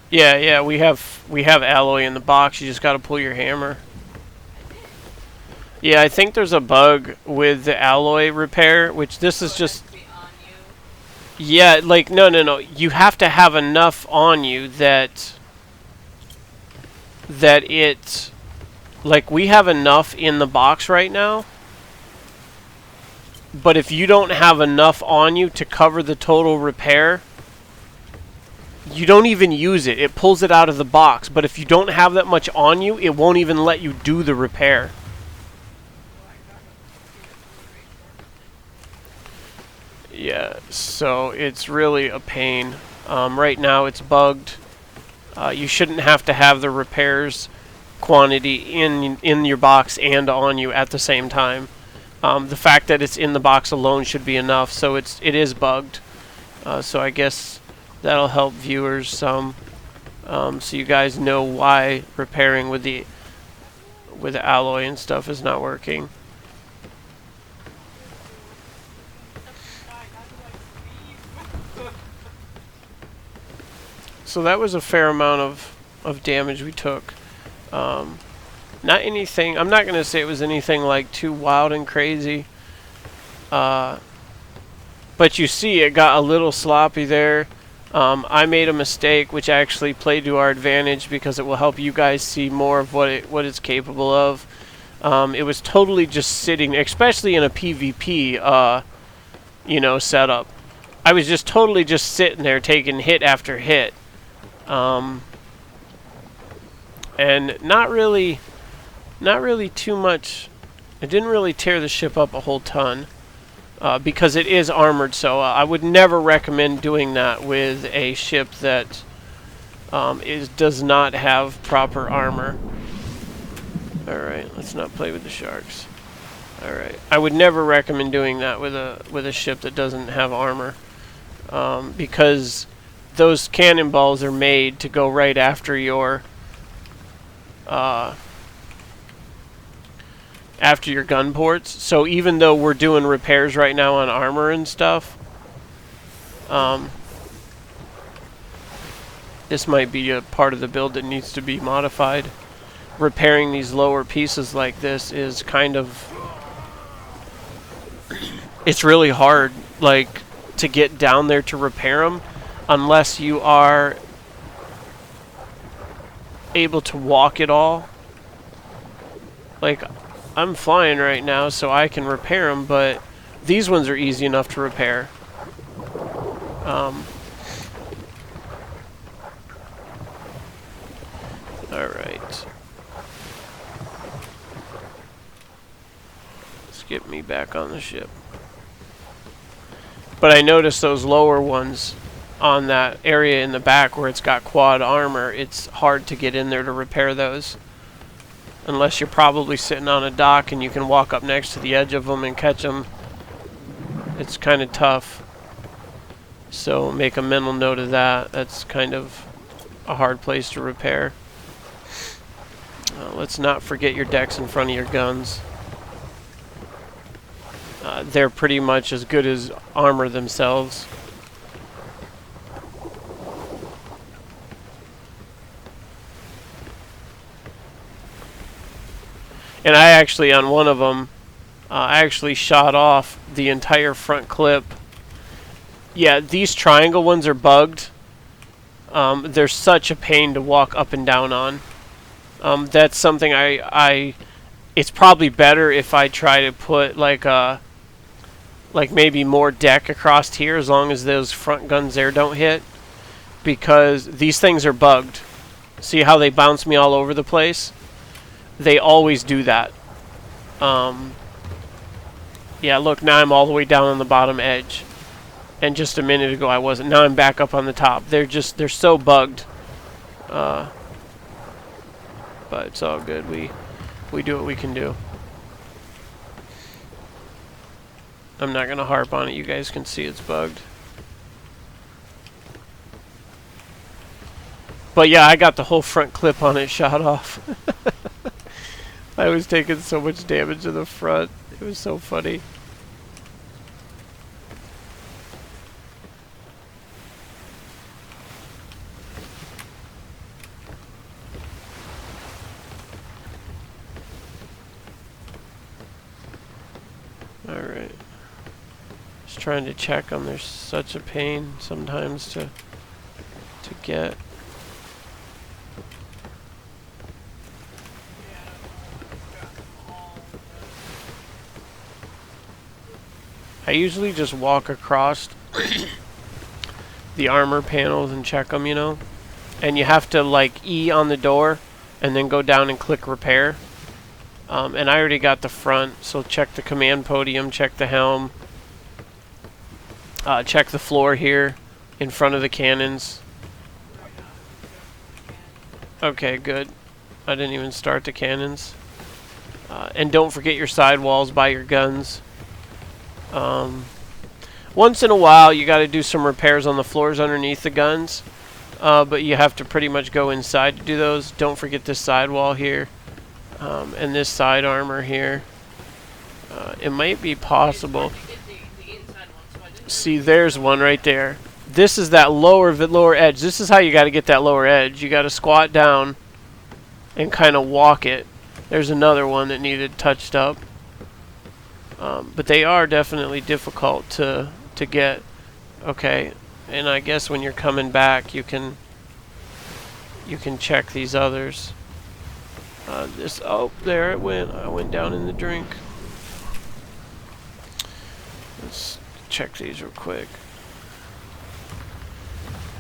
A: Yeah, we have alloy in the box. You just got to pull your hammer. Yeah, I think there's a bug with the alloy repair, which this is just... Yeah, like, no. You have to have enough on you that it... Like, we have enough in the box right now. But if you don't have enough on you to cover the total repair, you don't even use it. It pulls it out of the box. But if you don't have that much on you, it won't even let you do the repair. Yeah, so it's really a pain. Right now it's bugged. You shouldn't have to have the repairs quantity in your box and on you at the same time. The fact that it's in the box alone should be enough, so it is bugged. So I guess that'll help viewers some, so you guys know why repairing with the alloy and stuff is not working. So that was a fair amount of damage we took. Not anything, I'm not going to say it was anything like too wild and crazy. But you see it got a little sloppy there. I made a mistake which actually played to our advantage because it will help you guys see more of what it's capable of. It was totally just sitting, especially in a PvP setup. I was just totally just sitting there taking hit after hit. And not really too much. It didn't really tear the ship up a whole ton, because it is armored, so I would never recommend doing that with a ship that does not have proper armor. Alright, let's not play with the sharks. Alright, I would never recommend doing that with a ship that doesn't have armor, because those cannonballs are made to go right after your gun ports. So even though we're doing repairs right now on armor and stuff, this might be a part of the build that needs to be modified. Repairing these lower pieces like this is kind of, it's really hard, like, to get down there to repair them unless you are able to walk it all. Like, I'm flying right now, so I can repair them, but these ones are easy enough to repair. Alright. Let's get me back on the ship. But I noticed those lower ones on that area in the back where it's got quad armor, it's hard to get in there to repair those. Unless you're probably sitting on a dock and you can walk up next to the edge of them and catch them. It's kind of tough. So make a mental note of that. That's kind of a hard place to repair. Let's not forget your decks in front of your guns. They're pretty much as good as armor themselves. And I actually, on one of them, I actually shot off the entire front clip. Yeah, these triangle ones are bugged. They're such a pain to walk up and down on. That's something it's probably better if I try to put like maybe more deck across here, as long as those front guns there don't hit, because these things are bugged. See how they bounce me all over the place? They always do that. Yeah, look, now I'm all the way down on the bottom edge. And just a minute ago I wasn't. Now I'm back up on the top. They're so bugged. But it's all good. We do what we can do. I'm not going to harp on it. You guys can see it's bugged. But yeah, I got the whole front clip on it shot off. I was taking so much damage in the front. It was so funny. Alright. Just trying to check them. They're such a pain sometimes to get. I usually just walk across the armor panels and check them, you know? And you have to, like, E on the door and then go down and click repair. And I already got the front, so check the command podium, check the helm. Check the floor here in front of the cannons. Okay, good. I didn't even start the cannons. And don't forget your sidewalls by your guns. Once in a while, you got to do some repairs on the floors underneath the guns. But you have to pretty much go inside to do those. Don't forget this sidewall here. And this side armor here. It might be possible. See, there's one right there. This is that lower edge. This is how you got to get that lower edge. You got to squat down and kind of walk it. There's another one that needed touched up. But they are definitely difficult to get. Okay, and I guess when you're coming back, you can check these others. Oh, there it went. I went down in the drink. Let's check these real quick.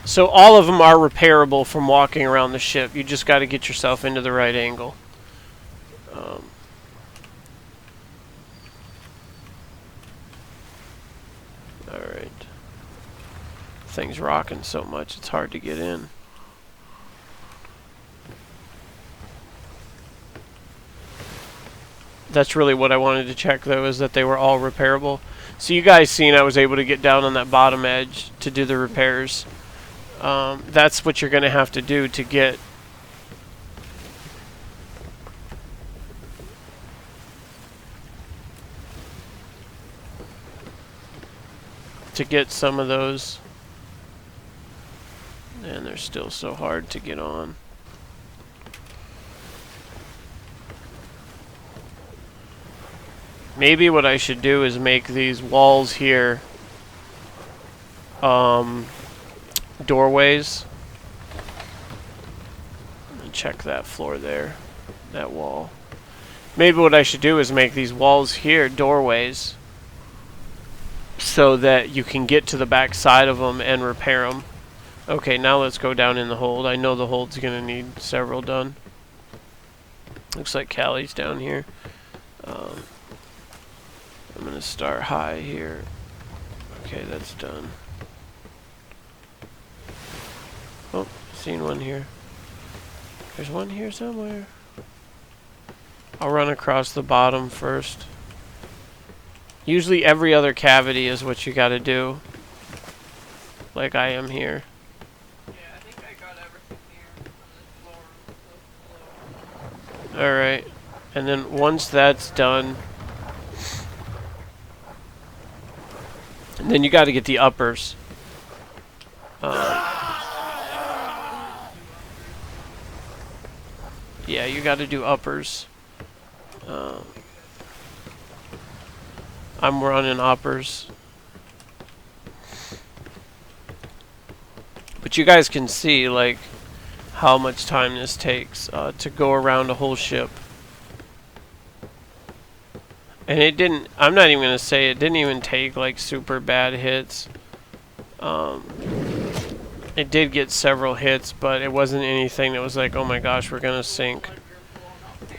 A: So all of them are repairable from walking around the ship. You just got to get yourself into the right angle. Alright. Thing's rocking so much it's hard to get in. That's really what I wanted to check, though, is that they were all repairable. So you guys seen I was able to get down on that bottom edge to do the repairs. That's what you're going to have to do to get some of those. And they're still so hard to get on. Maybe what I should do is make these walls here doorways. And check that floor there, that wall. Maybe what I should do is make these walls here doorways so that you can get to the back side of them and repair them. Okay, now let's go down in the hold. I know the hold's going to need several done. Looks like Callie's down here. I'm going to start high here. Okay, that's done. Oh, seen one here. There's one here somewhere. I'll run across the bottom first. Usually every other cavity is what you got to do. Like I am here.
B: Yeah, I think I got everything here on this floor.
A: Alright. And then once that's done, and then you got to get the uppers. Yeah, you got to do uppers. I'm running uppers. But you guys can see, like, how much time this takes to go around a whole ship. And it didn't, I'm not even going to say it didn't even take, like, super bad hits. It did get several hits, but it wasn't anything that was like, oh my gosh, we're going to sink.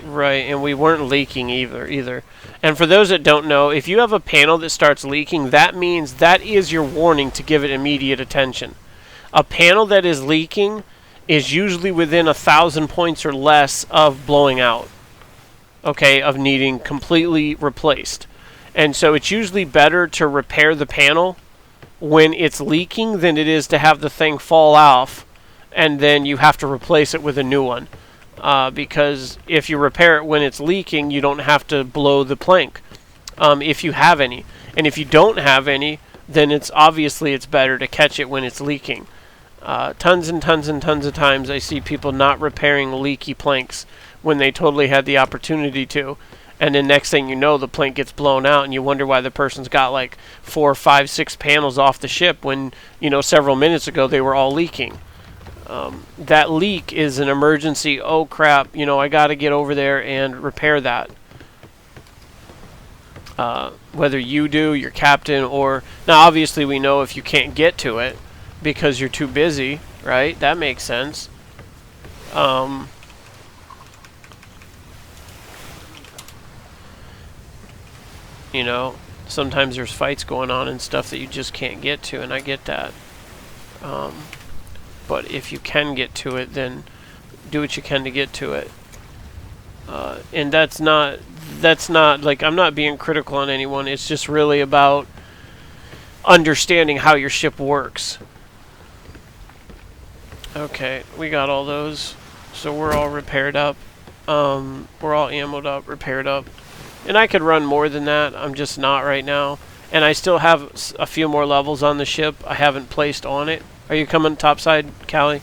A: Right, and we weren't leaking either. And for those that don't know, if you have a panel that starts leaking, that means that is your warning to give it immediate attention. A panel that is leaking is usually within 1,000 points or less of blowing out. Okay, of needing completely replaced. And so it's usually better to repair the panel when it's leaking than it is to have the thing fall off and then you have to replace it with a new one. Because if you repair it when it's leaking, you don't have to blow the plank if you have any. And if you don't have any, then it's better to catch it when it's leaking. Tons and tons and tons of times I see people not repairing leaky planks when they totally had the opportunity to. And then next thing you know, the plank gets blown out and you wonder why the person's got like 4, 5, 6 panels off the ship when, you know, several minutes ago they were all leaking. That leak is an emergency, oh crap, you know, I got to get over there and repair that. Whether you do, your captain, or... Now, obviously, we know if you can't get to it because you're too busy, right? That makes sense. You know, sometimes there's fights going on and stuff that you just can't get to, and I get that. But if you can get to it, then do what you can to get to it. And that's not like, I'm not being critical on anyone. It's just really about understanding how your ship works. Okay, we got all those, so we're all repaired up. We're all ammoed up, repaired up, and I could run more than that. I'm just not right now, and I still have a few more levels on the ship I haven't placed on it. Are you coming topside, Callie?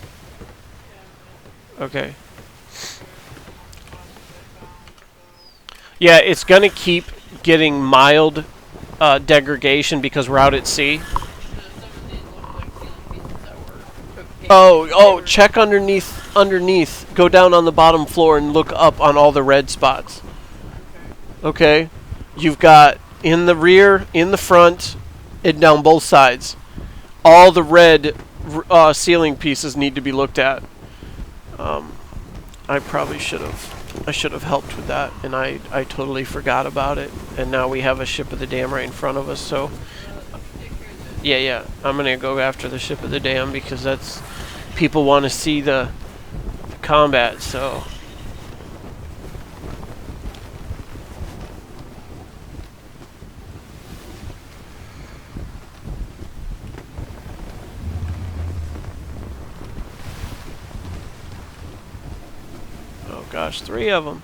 A: Okay. Yeah, it's gonna keep getting mild degradation because we're out at sea. Oh, check underneath. Go down on the bottom floor and look up on all the red spots. Okay. You've got in the rear, in the front, and down both sides. All the red ceiling pieces need to be looked at. I probably should have helped with that, and I totally forgot about it. And now we have a ship of the dam right in front of us, so yeah, I'm gonna go after the ship of the dam because that's, people want to see the combat, so oh gosh, three of them.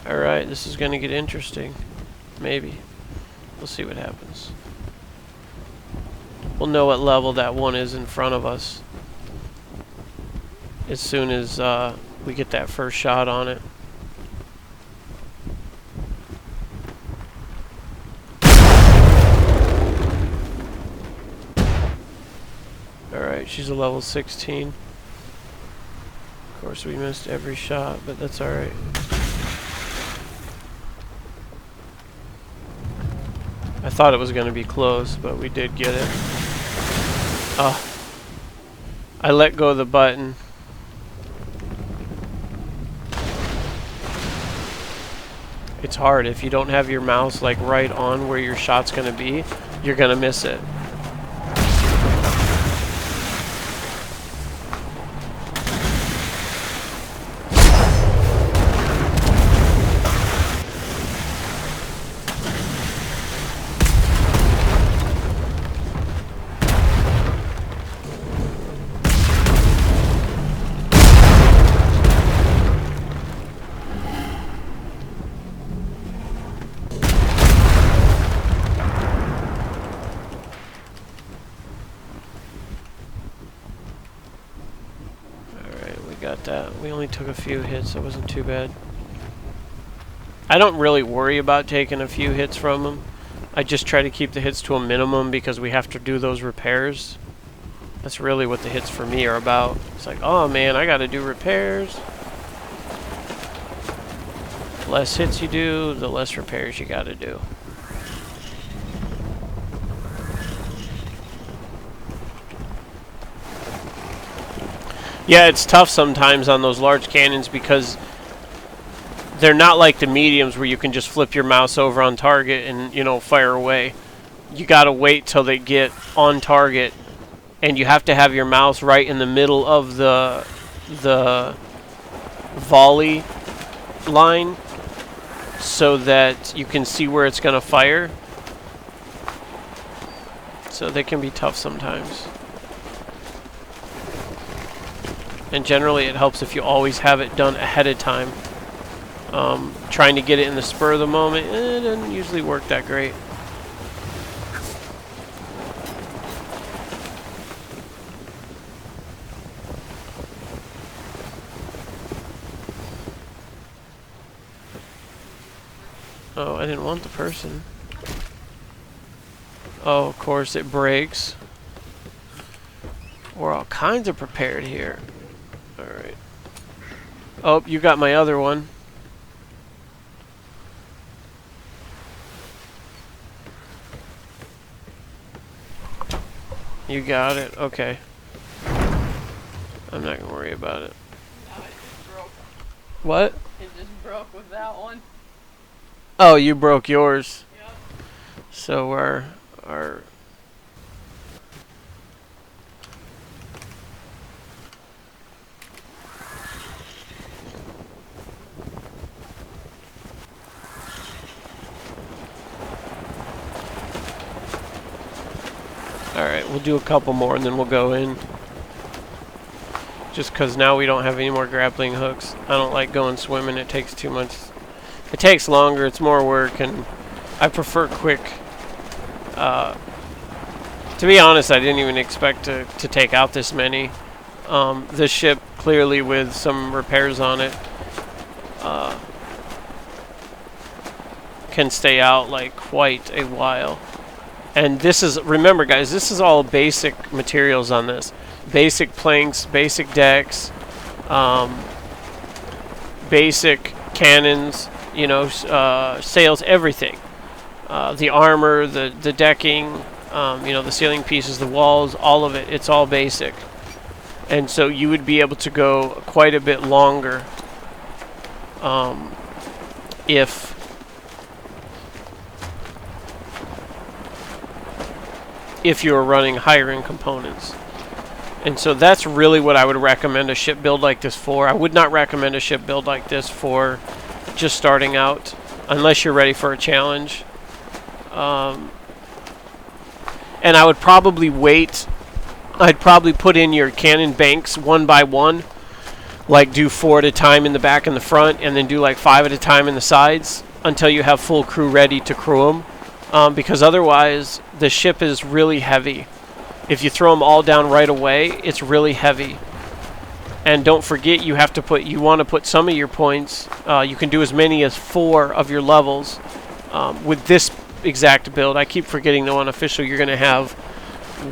A: Alright, this is going to get interesting. Maybe. We'll see what happens. We'll know what level that one is in front of us as soon as we get that first shot on it. Alright, she's a level 16. Of course, we missed every shot, but that's alright. I thought it was going to be close, but we did get it. Oh. I let go of the button. It's hard. If you don't have your mouse like right on where your shot's going to be, you're going to miss it. Got that. We only took a few hits, so it wasn't too bad. I don't really worry about taking a few hits from them. I just try to keep the hits to a minimum because we have to do those repairs. That's really what the hits for me are about. It's like, oh man, I gotta do repairs. The less hits you do, the less repairs you gotta do. Yeah, it's tough sometimes on those large cannons because they're not like the mediums where you can just flip your mouse over on target and, you know, fire away. You gotta wait till they get on target, and you have to have your mouse right in the middle of the volley line so that you can see where it's gonna fire. So they can be tough sometimes. And generally it helps if you always have it done ahead of time. Trying to get it in the spur of the moment, it doesn't usually work that great. Oh, I didn't want the person. Oh, of course it breaks. We're all kinds of prepared here. Alright. Oh, you got my other one. You got it. Okay. I'm not gonna worry about it.
B: No, it just broke.
A: What?
B: It just broke with that one.
A: Oh, you broke yours.
B: Yep.
A: So our Alright, we'll do a couple more and then we'll go in. Just because now we don't have any more grappling hooks. I don't like going swimming. It takes too much. It takes longer. It's more work, and I prefer quick. To be honest, I didn't even expect to take out this many. This ship, clearly with some repairs on it, can stay out like quite a while. And this is, remember guys, this is all basic materials on this. Basic planks, basic decks, basic cannons, you know, sails, everything. The armor, the decking, you know, the ceiling pieces, the walls, all of it, it's all basic. And so you would be able to go quite a bit longer if you were running higher end components. And so that's really what I would recommend a ship build like this for. I would not recommend a ship build like this for just starting out, unless you're ready for a challenge. And I would probably wait. I'd probably put in your cannon banks one by one, like do 4 at a time in the back and the front, and then do like 5 at a time in the sides until you have full crew ready to crew them. Because otherwise, the ship is really heavy. If you throw them all down right away, it's really heavy. And don't forget, you want to put some of your points. You can do as many as 4 of your levels with this exact build. I keep forgetting though, on official you're going to have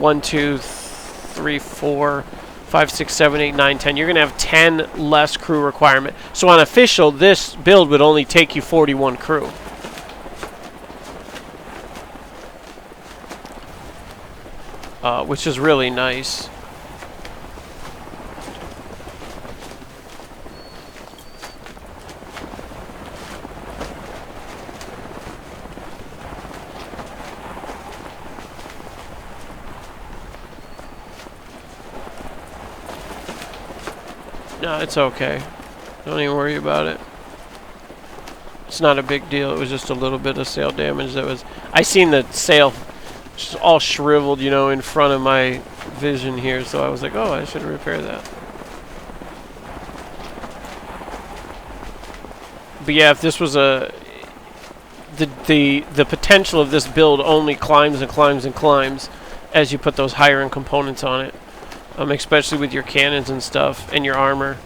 A: 1, 2, 3, 4, 5, 6, 7, 8, 9, 10. You're going to have 10 less crew requirement. So on official, this build would only take you 41 crew. Which is really nice. No, it's okay. Don't even worry about it. It's not a big deal. It was just a little bit of sail damage that was... I seen the sail just all shriveled, you know, in front of my vision here, so I was like, oh, I should repair that. But yeah, if this was a... The potential of this build only climbs and climbs and climbs as you put those higher end components on it. Especially with your cannons and stuff, and your armor.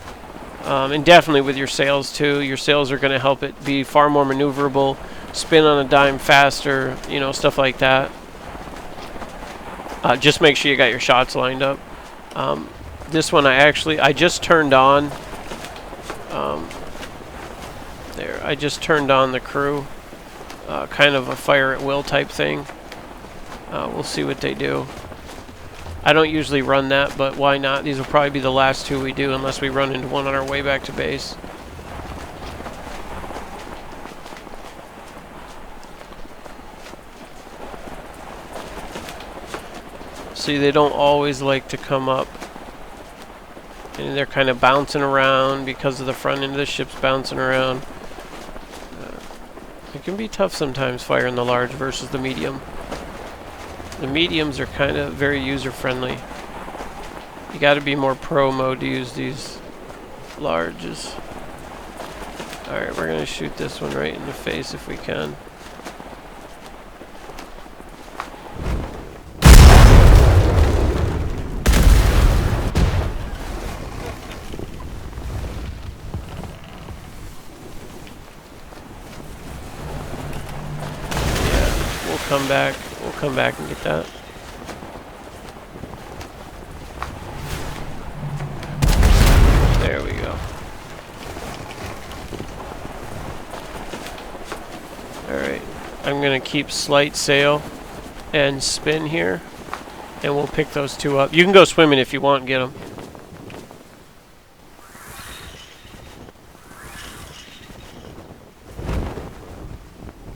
A: And definitely with your sails too. Your sails are going to help it be far more maneuverable, spin on a dime faster, you know, stuff like that. Just make sure you got your shots lined up. This one I just turned on. There, I just turned on the crew. Kind of a fire at will type thing. We'll see what they do. I don't usually run that, but why not? These will probably be the last 2 we do unless we run into one on our way back to base. See, they don't always like to come up. And they're kind of bouncing around because of the front end of the ship's bouncing around. It can be tough sometimes firing the large versus the medium. The mediums are kind of very user-friendly. You got to be more pro mode to use these larges. Alright, we're going to shoot this one right in the face if we can. Yeah, we'll come back. We'll come back and get that. There we go. Alright. I'm going to keep slight sail and spin here. And we'll pick those 2 up. You can go swimming if you want and get them.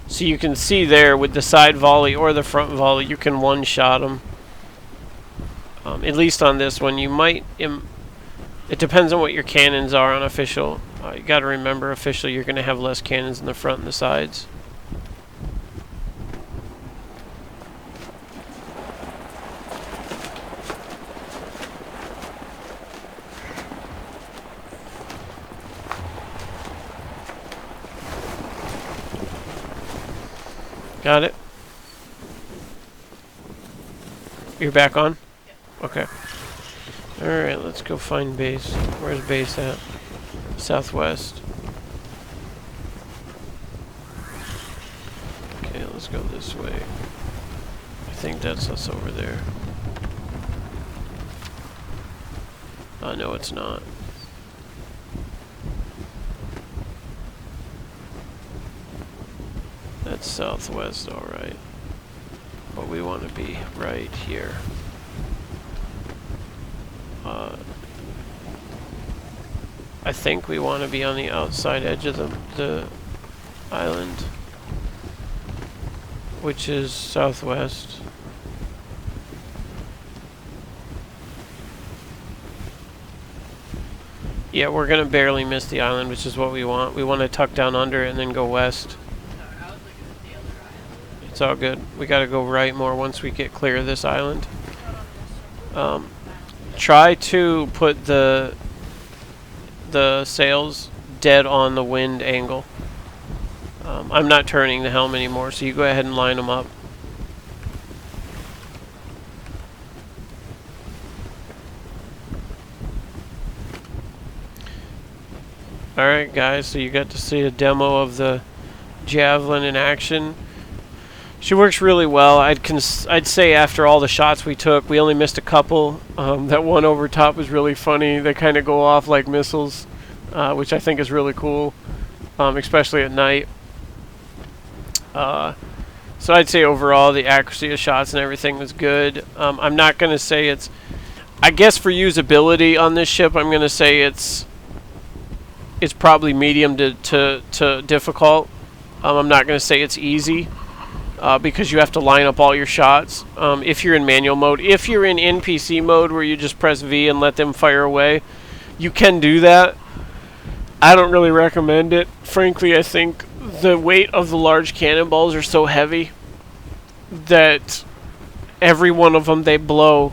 A: So you can see there with the side volley or the front volley, you can one-shot them. At least on this one, you might... it depends on what your cannons are on official. You got to remember, official, you're going to have less cannons in the front and the sides. Got it? You're back on?
B: Yep.
A: Okay. Alright, let's go find base. Where's base at? Southwest. Okay, let's go this way. I think that's us over there. No, it's not. That's southwest, alright. But we want to be right here. I think we want to be on the outside edge of the island, which is southwest. Yeah, we're going to barely miss the island, which is what we want. We want to tuck down under it and then go west.
B: Sorry, I was looking at the other island.
A: It's all good. We got to go right more once we get clear of this island. Try to put the sails dead on the wind angle. I'm not turning the helm anymore, so you go ahead and line them up. Alright guys, so you got to see a demo of the Javelin in action. She works really well. I'd say after all the shots we took, we only missed a couple. That one over top was really funny. They kind of go off like missiles, which I think is really cool, especially at night. So I'd say overall the accuracy of shots and everything was good. I'm not going to say it's... I guess for usability on this ship, I'm going to say it's probably medium to difficult. I'm not going to say it's easy. Because you have to line up all your shots if you're in manual mode. If you're in NPC mode where you just press V and let them fire away, you can do that. I don't really recommend it. Frankly, I think the weight of the large cannonballs are so heavy that every one of them they blow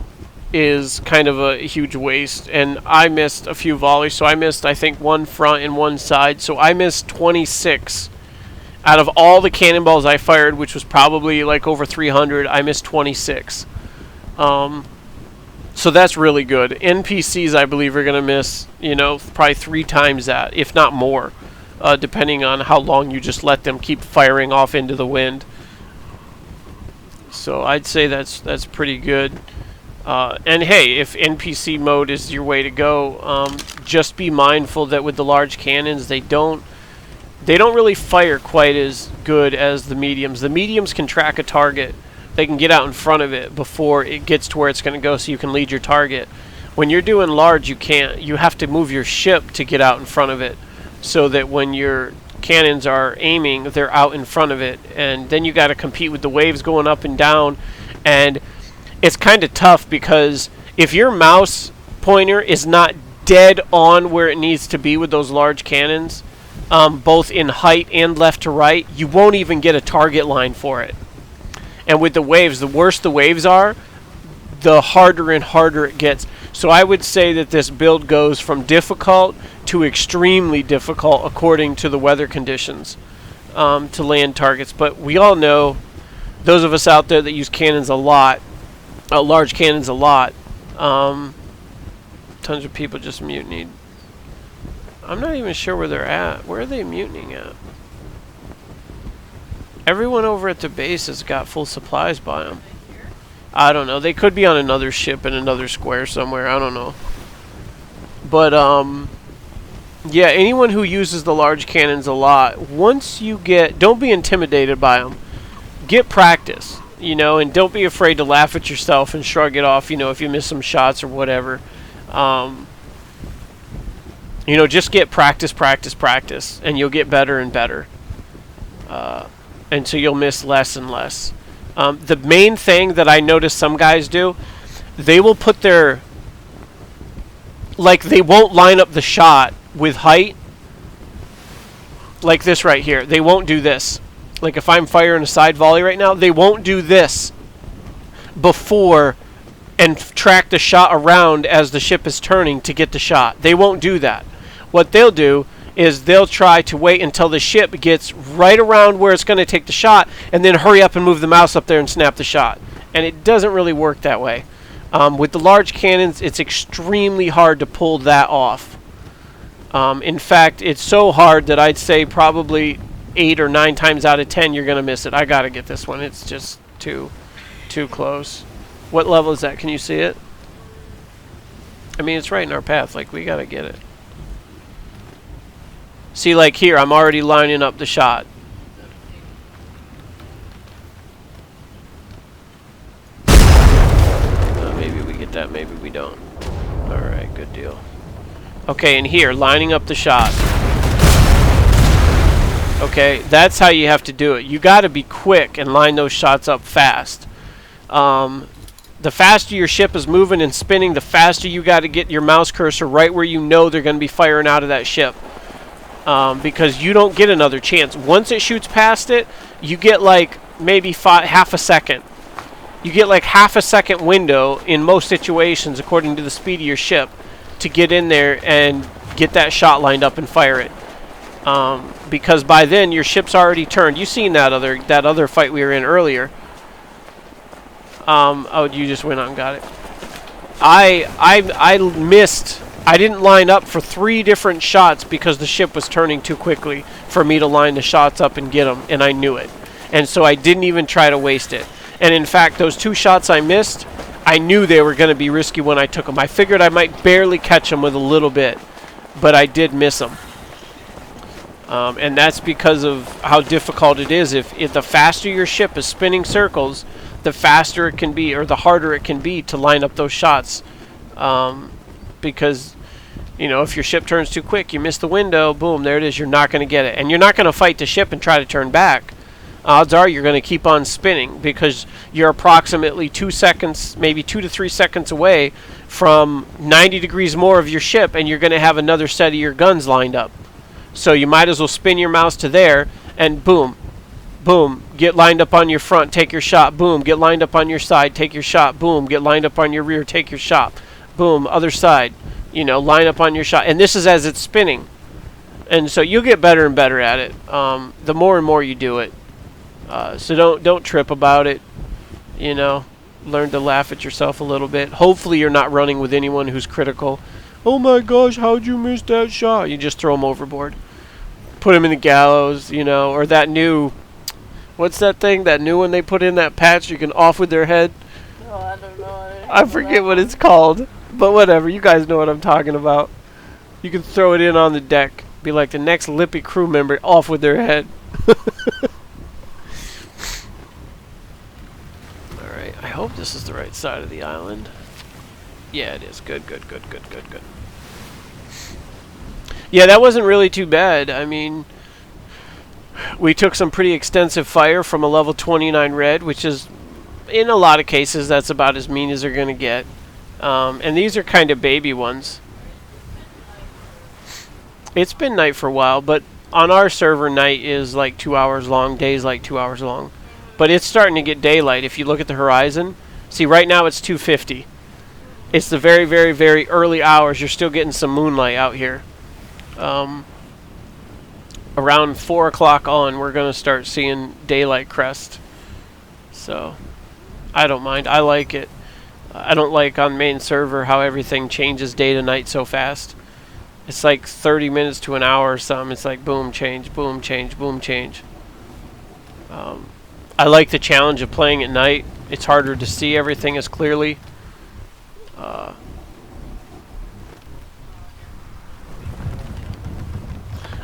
A: is kind of a huge waste. And I missed a few volleys, so I missed, I think, one front and one side. So I missed 26. Out of all the cannonballs I fired, which was probably like over 300, I missed 26. So that's really good. NPCs, I believe, are going to miss, you know, probably 3 times that, if not more, depending on how long you just let them keep firing off into the wind. So I'd say that's pretty good. And hey, if NPC mode is your way to go, just be mindful that with the large cannons, they don't really fire quite as good as the mediums. The mediums can track a target. They can get out in front of it before it gets to where it's going to go so you can lead your target. When you're doing large, you can't. You have to move your ship to get out in front of it so that when your cannons are aiming, they're out in front of it. And then you got to compete with the waves going up and down. And it's kind of tough because if your mouse pointer is not dead on where it needs to be with those large cannons, both in height and left to right, you won't even get a target line for it. And with the waves, the worse the waves are, the harder and harder it gets. So I would say that this build goes from difficult to extremely difficult according to the weather conditions to land targets. But we all know, those of us out there that use cannons a lot, large cannons a lot, tons of people just mutinied. I'm not even sure where they're at. Where are they mutinying at? Everyone over at the base has got full supplies by them. I don't know. They could be on another ship in another square somewhere. I don't know. But, yeah, anyone who uses the large cannons a lot, once you get... Don't be intimidated by them. Get practice. You know, and don't be afraid to laugh at yourself and shrug it off, you know, if you miss some shots or whatever. You know, just get practice, and you'll get better and better. And so you'll miss less and less. The main thing that I notice some guys do, they will put their... Like, they won't line up the shot with height. Like this right here. They won't do this. Like if I'm firing a side volley right now, they won't do this before and track the shot around as the ship is turning to get the shot. They won't do that. What they'll do is they'll try to wait until the ship gets right around where it's going to take the shot and then hurry up and move the mouse up there and snap the shot. And it doesn't really work that way. With the large cannons, it's extremely hard to pull that off. In fact, it's so hard that I'd say probably 8 or 9 times out of 10 you're going to miss it. I got to get this one. It's just too close. What level is that? Can you see it? I mean, it's right in our path. Like, we got to get it. See, like here, I'm already lining up the shot. Maybe we get that, maybe we don't. Alright, good deal. Okay, and here, lining up the shot. Okay, that's how you have to do it. You got to be quick and line those shots up fast. The faster your ship is moving and spinning, the faster you got to get your mouse cursor right where you know they're going to be firing out of that ship. Because you don't get another chance. Once it shoots past it, you get like maybe half a second. You get like half a second window in most situations, according to the speed of your ship, to get in there and get that shot lined up and fire it. Because by then your ship's already turned. You seen that other fight we were in earlier. Oh, you just went out and got it. I missed. I didn't line up for 3 different shots because the ship was turning too quickly for me to line the shots up and get them, and I knew it. And so I didn't even try to waste it. And in fact, those 2 shots I missed, I knew they were going to be risky when I took them. I figured I might barely catch them with a little bit, but I did miss them. And that's because of how difficult it is. If the faster your ship is spinning circles, the faster it can be, or the harder it can be to line up those shots. Because, you know, if your ship turns too quick, you miss the window, boom, there it is, you're not going to get it. And you're not going to fight the ship and try to turn back. Odds are you're going to keep on spinning because you're approximately 2 seconds, maybe 2 to 3 seconds away from 90 degrees more of your ship, and you're going to have another set of your guns lined up. So you might as well spin your mouse to there, and boom, boom, get lined up on your front, take your shot, boom, get lined up on your side, take your shot, boom, get lined up on your rear, take your shot. Boom, other side, you know, line up on your shot. And this is as it's spinning. And so you'll get better and better at it the more and more you do it. So don't trip about it, you know. Learn to laugh at yourself a little bit. Hopefully you're not running with anyone who's critical. Oh my gosh, how'd you miss that shot? You just throw them overboard. Put them in the gallows, you know, or that new, what's that thing, that new one they put in that patch you can off with their head?
B: Oh, I don't know.
A: I forget what it's called. But whatever, you guys know what I'm talking about. You can throw it in on the deck. Be like the next lippy crew member off with their head. Alright, I hope this is the right side of the island. Yeah, it is. Good. Yeah, that wasn't really too bad. I mean, we took some pretty extensive fire from a level 29 red, which is, in a lot of cases, that's about as mean as they're going to get. And these are kind of baby ones. It's been night for a while, but on our server, night is like 2 hours long, day's like 2 hours long. But it's starting to get daylight. If you look at the horizon, see, right now it's 2:50. It's the very, very, very early hours. You're still getting some moonlight out here. Around 4 o'clock on, we're going to start seeing daylight crest. So, I don't mind. I like it. I don't like on main server how everything changes day to night so fast. It's like 30 minutes to an hour or something. It's like boom, change, boom, change, boom, change. I like the challenge of playing at night. It's harder to see everything as clearly.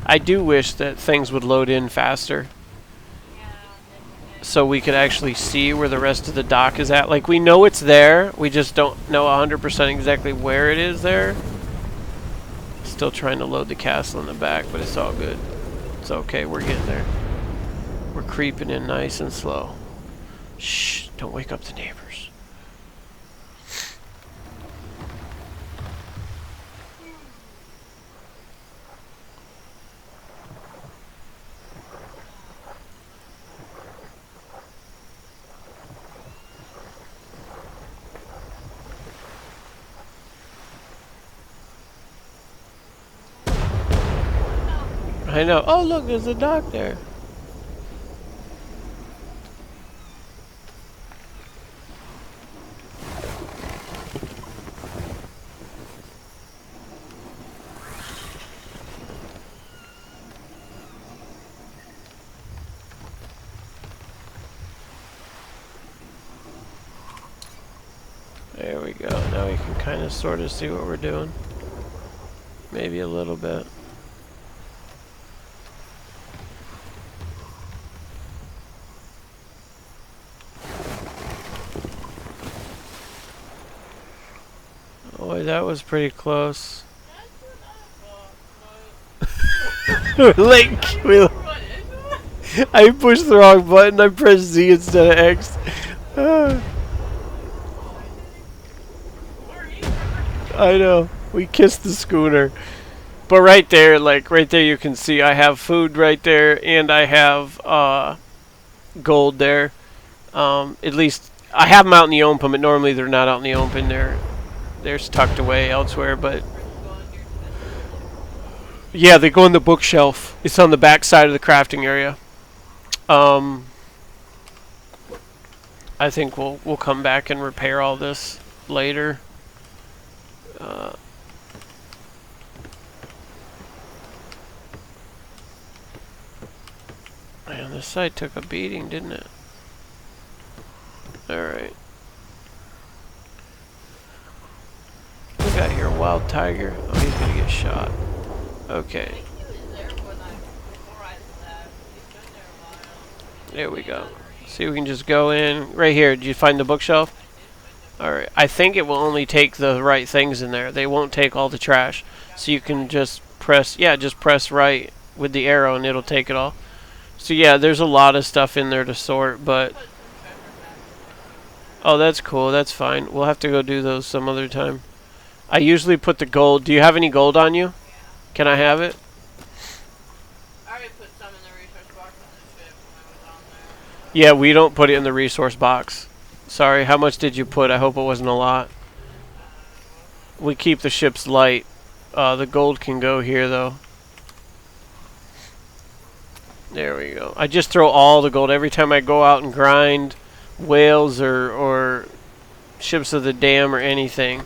A: I do wish that things would load in faster. so we could actually see where the rest of the dock is at. Like, we know it's there, we just don't know 100% exactly where it is there. Still trying to load the castle in the back, but it's all good. It's okay, we're getting there. We're creeping in nice and slow. Shh, don't wake up the neighbors. I know. Oh, look, there's a dock there. There we go. Now we can kind of sort of see what we're doing. Maybe a little bit. Boy, that was pretty close. Link! I pushed the wrong button. I pressed Z instead of X. I know. We kissed the schooner. But right there, like, right there you can see I have food right there, and I have gold there. At least, I have them out in the open, but normally they're not out in the open. They're tucked away elsewhere, but... Yeah, they go in the bookshelf. It's on the back side of the crafting area. I think we'll come back and repair all this later. Man, this site took a beating, didn't it? Alright. We got here, wild tiger. Oh, he's gonna get shot. Okay. There we go. See, we can just go in. Right here, did you find the bookshelf? Alright, I think it will only take the right things in there. They won't take all the trash. So you can just press, yeah, just press right with the arrow and it'll take it all. So yeah, there's a lot of stuff in there to sort, but... Oh, that's cool, that's fine. We'll have to go do those some other time. I usually put the gold. Do you have any gold on you? Can I have it?
B: I already put some in the resource box on the ship when I was on there.
A: Yeah, we don't put it in the resource box. Sorry, how much did you put? I hope it wasn't a lot. We keep the ships light. The gold can go here, though. There we go. I just throw all the gold. Every time I go out and grind whales or ships of the dam or anything,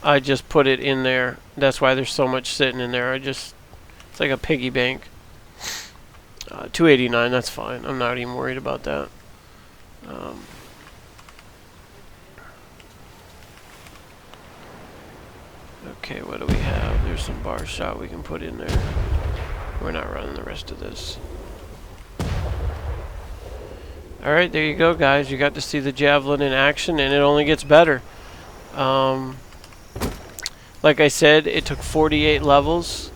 A: I just put it in there. That's why there's so much sitting in there. It's like a piggy bank. 289, that's fine. I'm not even worried about that. Okay, what do we have? There's some bar shot we can put in there. We're not running the rest of this. Alright, there you go, guys. You got to see the Javelin in action, and it only gets better. Like I said, it took 48 levels.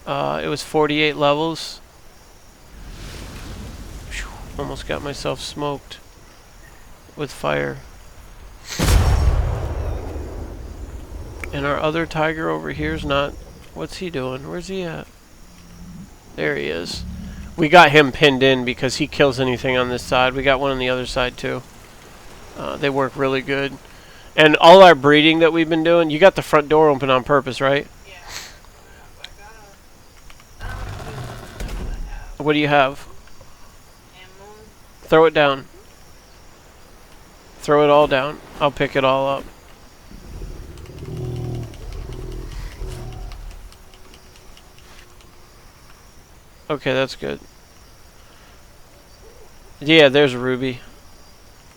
A: It was 48 levels. Whew, almost got myself smoked with fire. And our other tiger over here is not... What's he doing? Where's he at? There he is. We got him pinned in because he kills anything on this side. We got one on the other side too. They work really good. And all our breeding that we've been doing, you got the front door open on purpose, right?
B: Yeah.
A: What do you have?
B: Ammo.
A: Throw it down. Throw it all down. I'll pick it all up. Okay, that's good. Yeah, there's a ruby.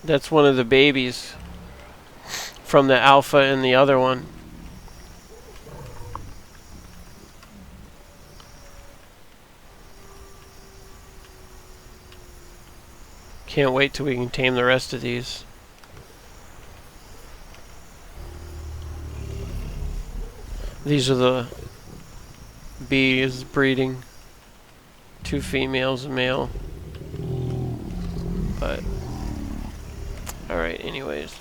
A: That's one of the babies from the alpha and the other one. can't wait till we can tame the rest of these. These are the bees breeding. 2 females, a male. But alright, anyways.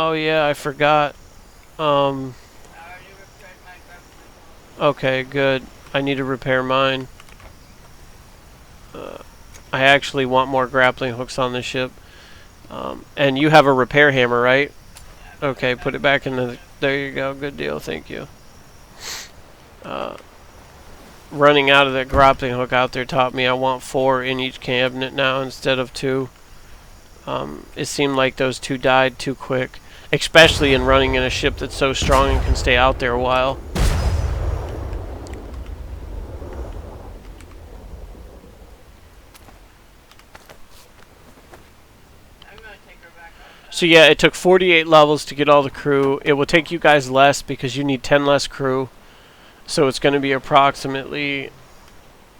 A: Oh yeah, I forgot. Okay, good. I need to repair mine. I actually want more grappling hooks on the ship. And you have a repair hammer, right? Okay, put it back in the... There you go. Good deal. Thank you. Running out of that grappling hook out there taught me I want 4 in each cabinet now instead of 2. It seemed like those 2 died too quick. Especially in running in a ship that's so strong and can stay out there a while. So yeah, it took 48 levels to get all the crew. It will take you guys less because you need 10 less crew. So it's going to be approximately,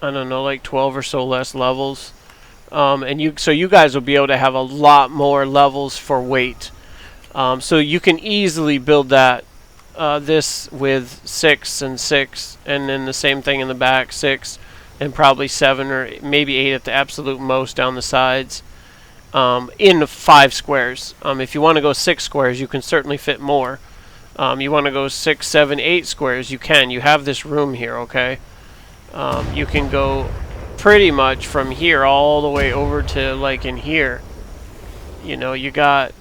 A: I don't know, like 12 or so less levels. So you guys will be able to have a lot more levels for weight. So you can easily build that this with 6 and 6, and then the same thing in the back, 6, and probably 7 or maybe 8 at the absolute most down the sides. In 5 squares. If you want to go 6 squares, you can certainly fit more. You want to go 6, 7, 8 squares, you can. You have this room here, okay? You can go pretty much from here all the way over to like in here. You know, you got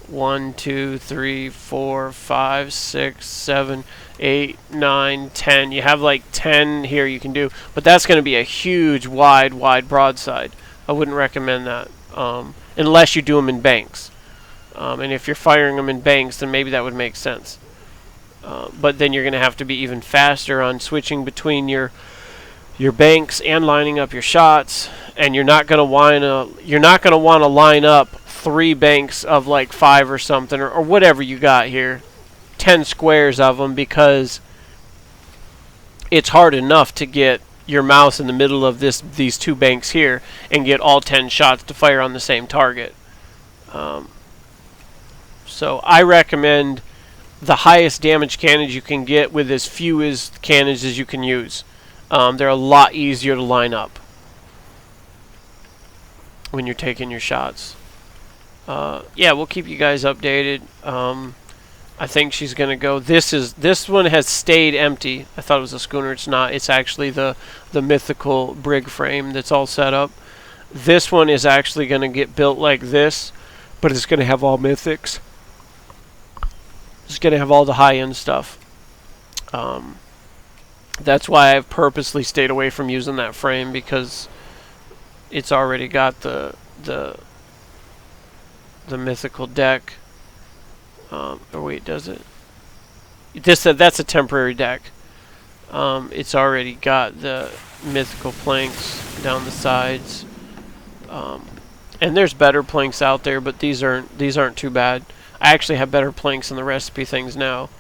A: 1, 2, 3, 4, 5, 6, 7, 8, 9, 10. You have like 10 here you can do. But that's going to be a huge, wide broadside. I wouldn't recommend that. Unless you do them in banks. And if you're firing them in banks, then maybe that would make sense. But then you're going to have to be even faster on switching between your banks and lining up your shots. And you're not going to want to line up 3 banks of like 5 or something, or whatever you got here, 10 squares of them, because it's hard enough to get your mouse in the middle of these 2 banks here and get all 10 shots to fire on the same target. So I recommend the highest damage cannons you can get with as few as cannons as you can use. They're a lot easier to line up when you're taking your shots. Yeah, we'll keep you guys updated. I think she's gonna go. This one has stayed empty. I thought it was a schooner. It's not. It's actually the mythical brig frame that's all set up. This one is actually gonna get built like this, but it's gonna have all mythics. It's gonna have all the high-end stuff. That's why I've purposely stayed away from using that frame, because it's already got the mythical deck. Or wait, does it? That's a temporary deck. It's already got the mythical planks down the sides. And there's better planks out there, but these aren't too bad. I actually have better planks in the recipe things now.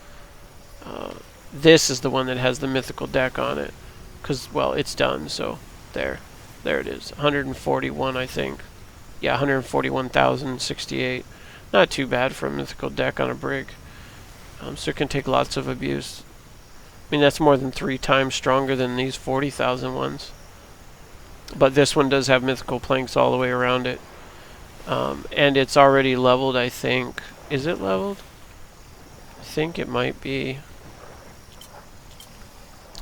A: This is the one that has the mythical deck on it, because, well, it's done. So there it is. 141, I think. Yeah, 141,068. Not too bad for a mythical deck on a brig. So it can take lots of abuse. I mean, that's more than 3 times stronger than these 40,000 ones. But this one does have mythical planks all the way around it. And it's already leveled, I think. Is it leveled? I think it might be.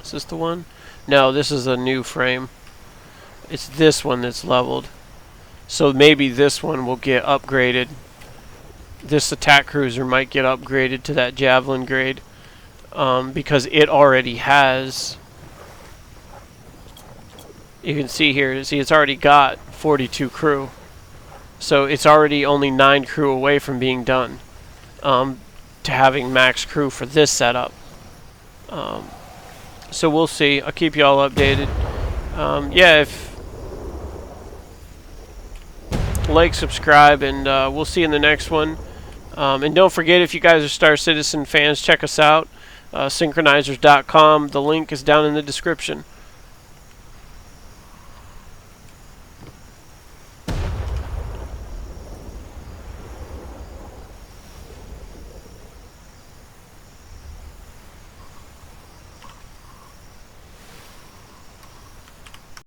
A: Is this the one? No, this is a new frame. It's this one that's leveled. So maybe this one will get upgraded. This attack cruiser might get upgraded to that Javelin grade. Because it already has... You can see here, it's already got 42 crew. So it's already only 9 crew away from being done. To having max crew for this setup. So we'll see. I'll keep you all updated. Yeah, like, subscribe, and we'll see you in the next one. And don't forget, if you guys are Star Citizen fans, check us out, synchronizers.com. The link is down in the description.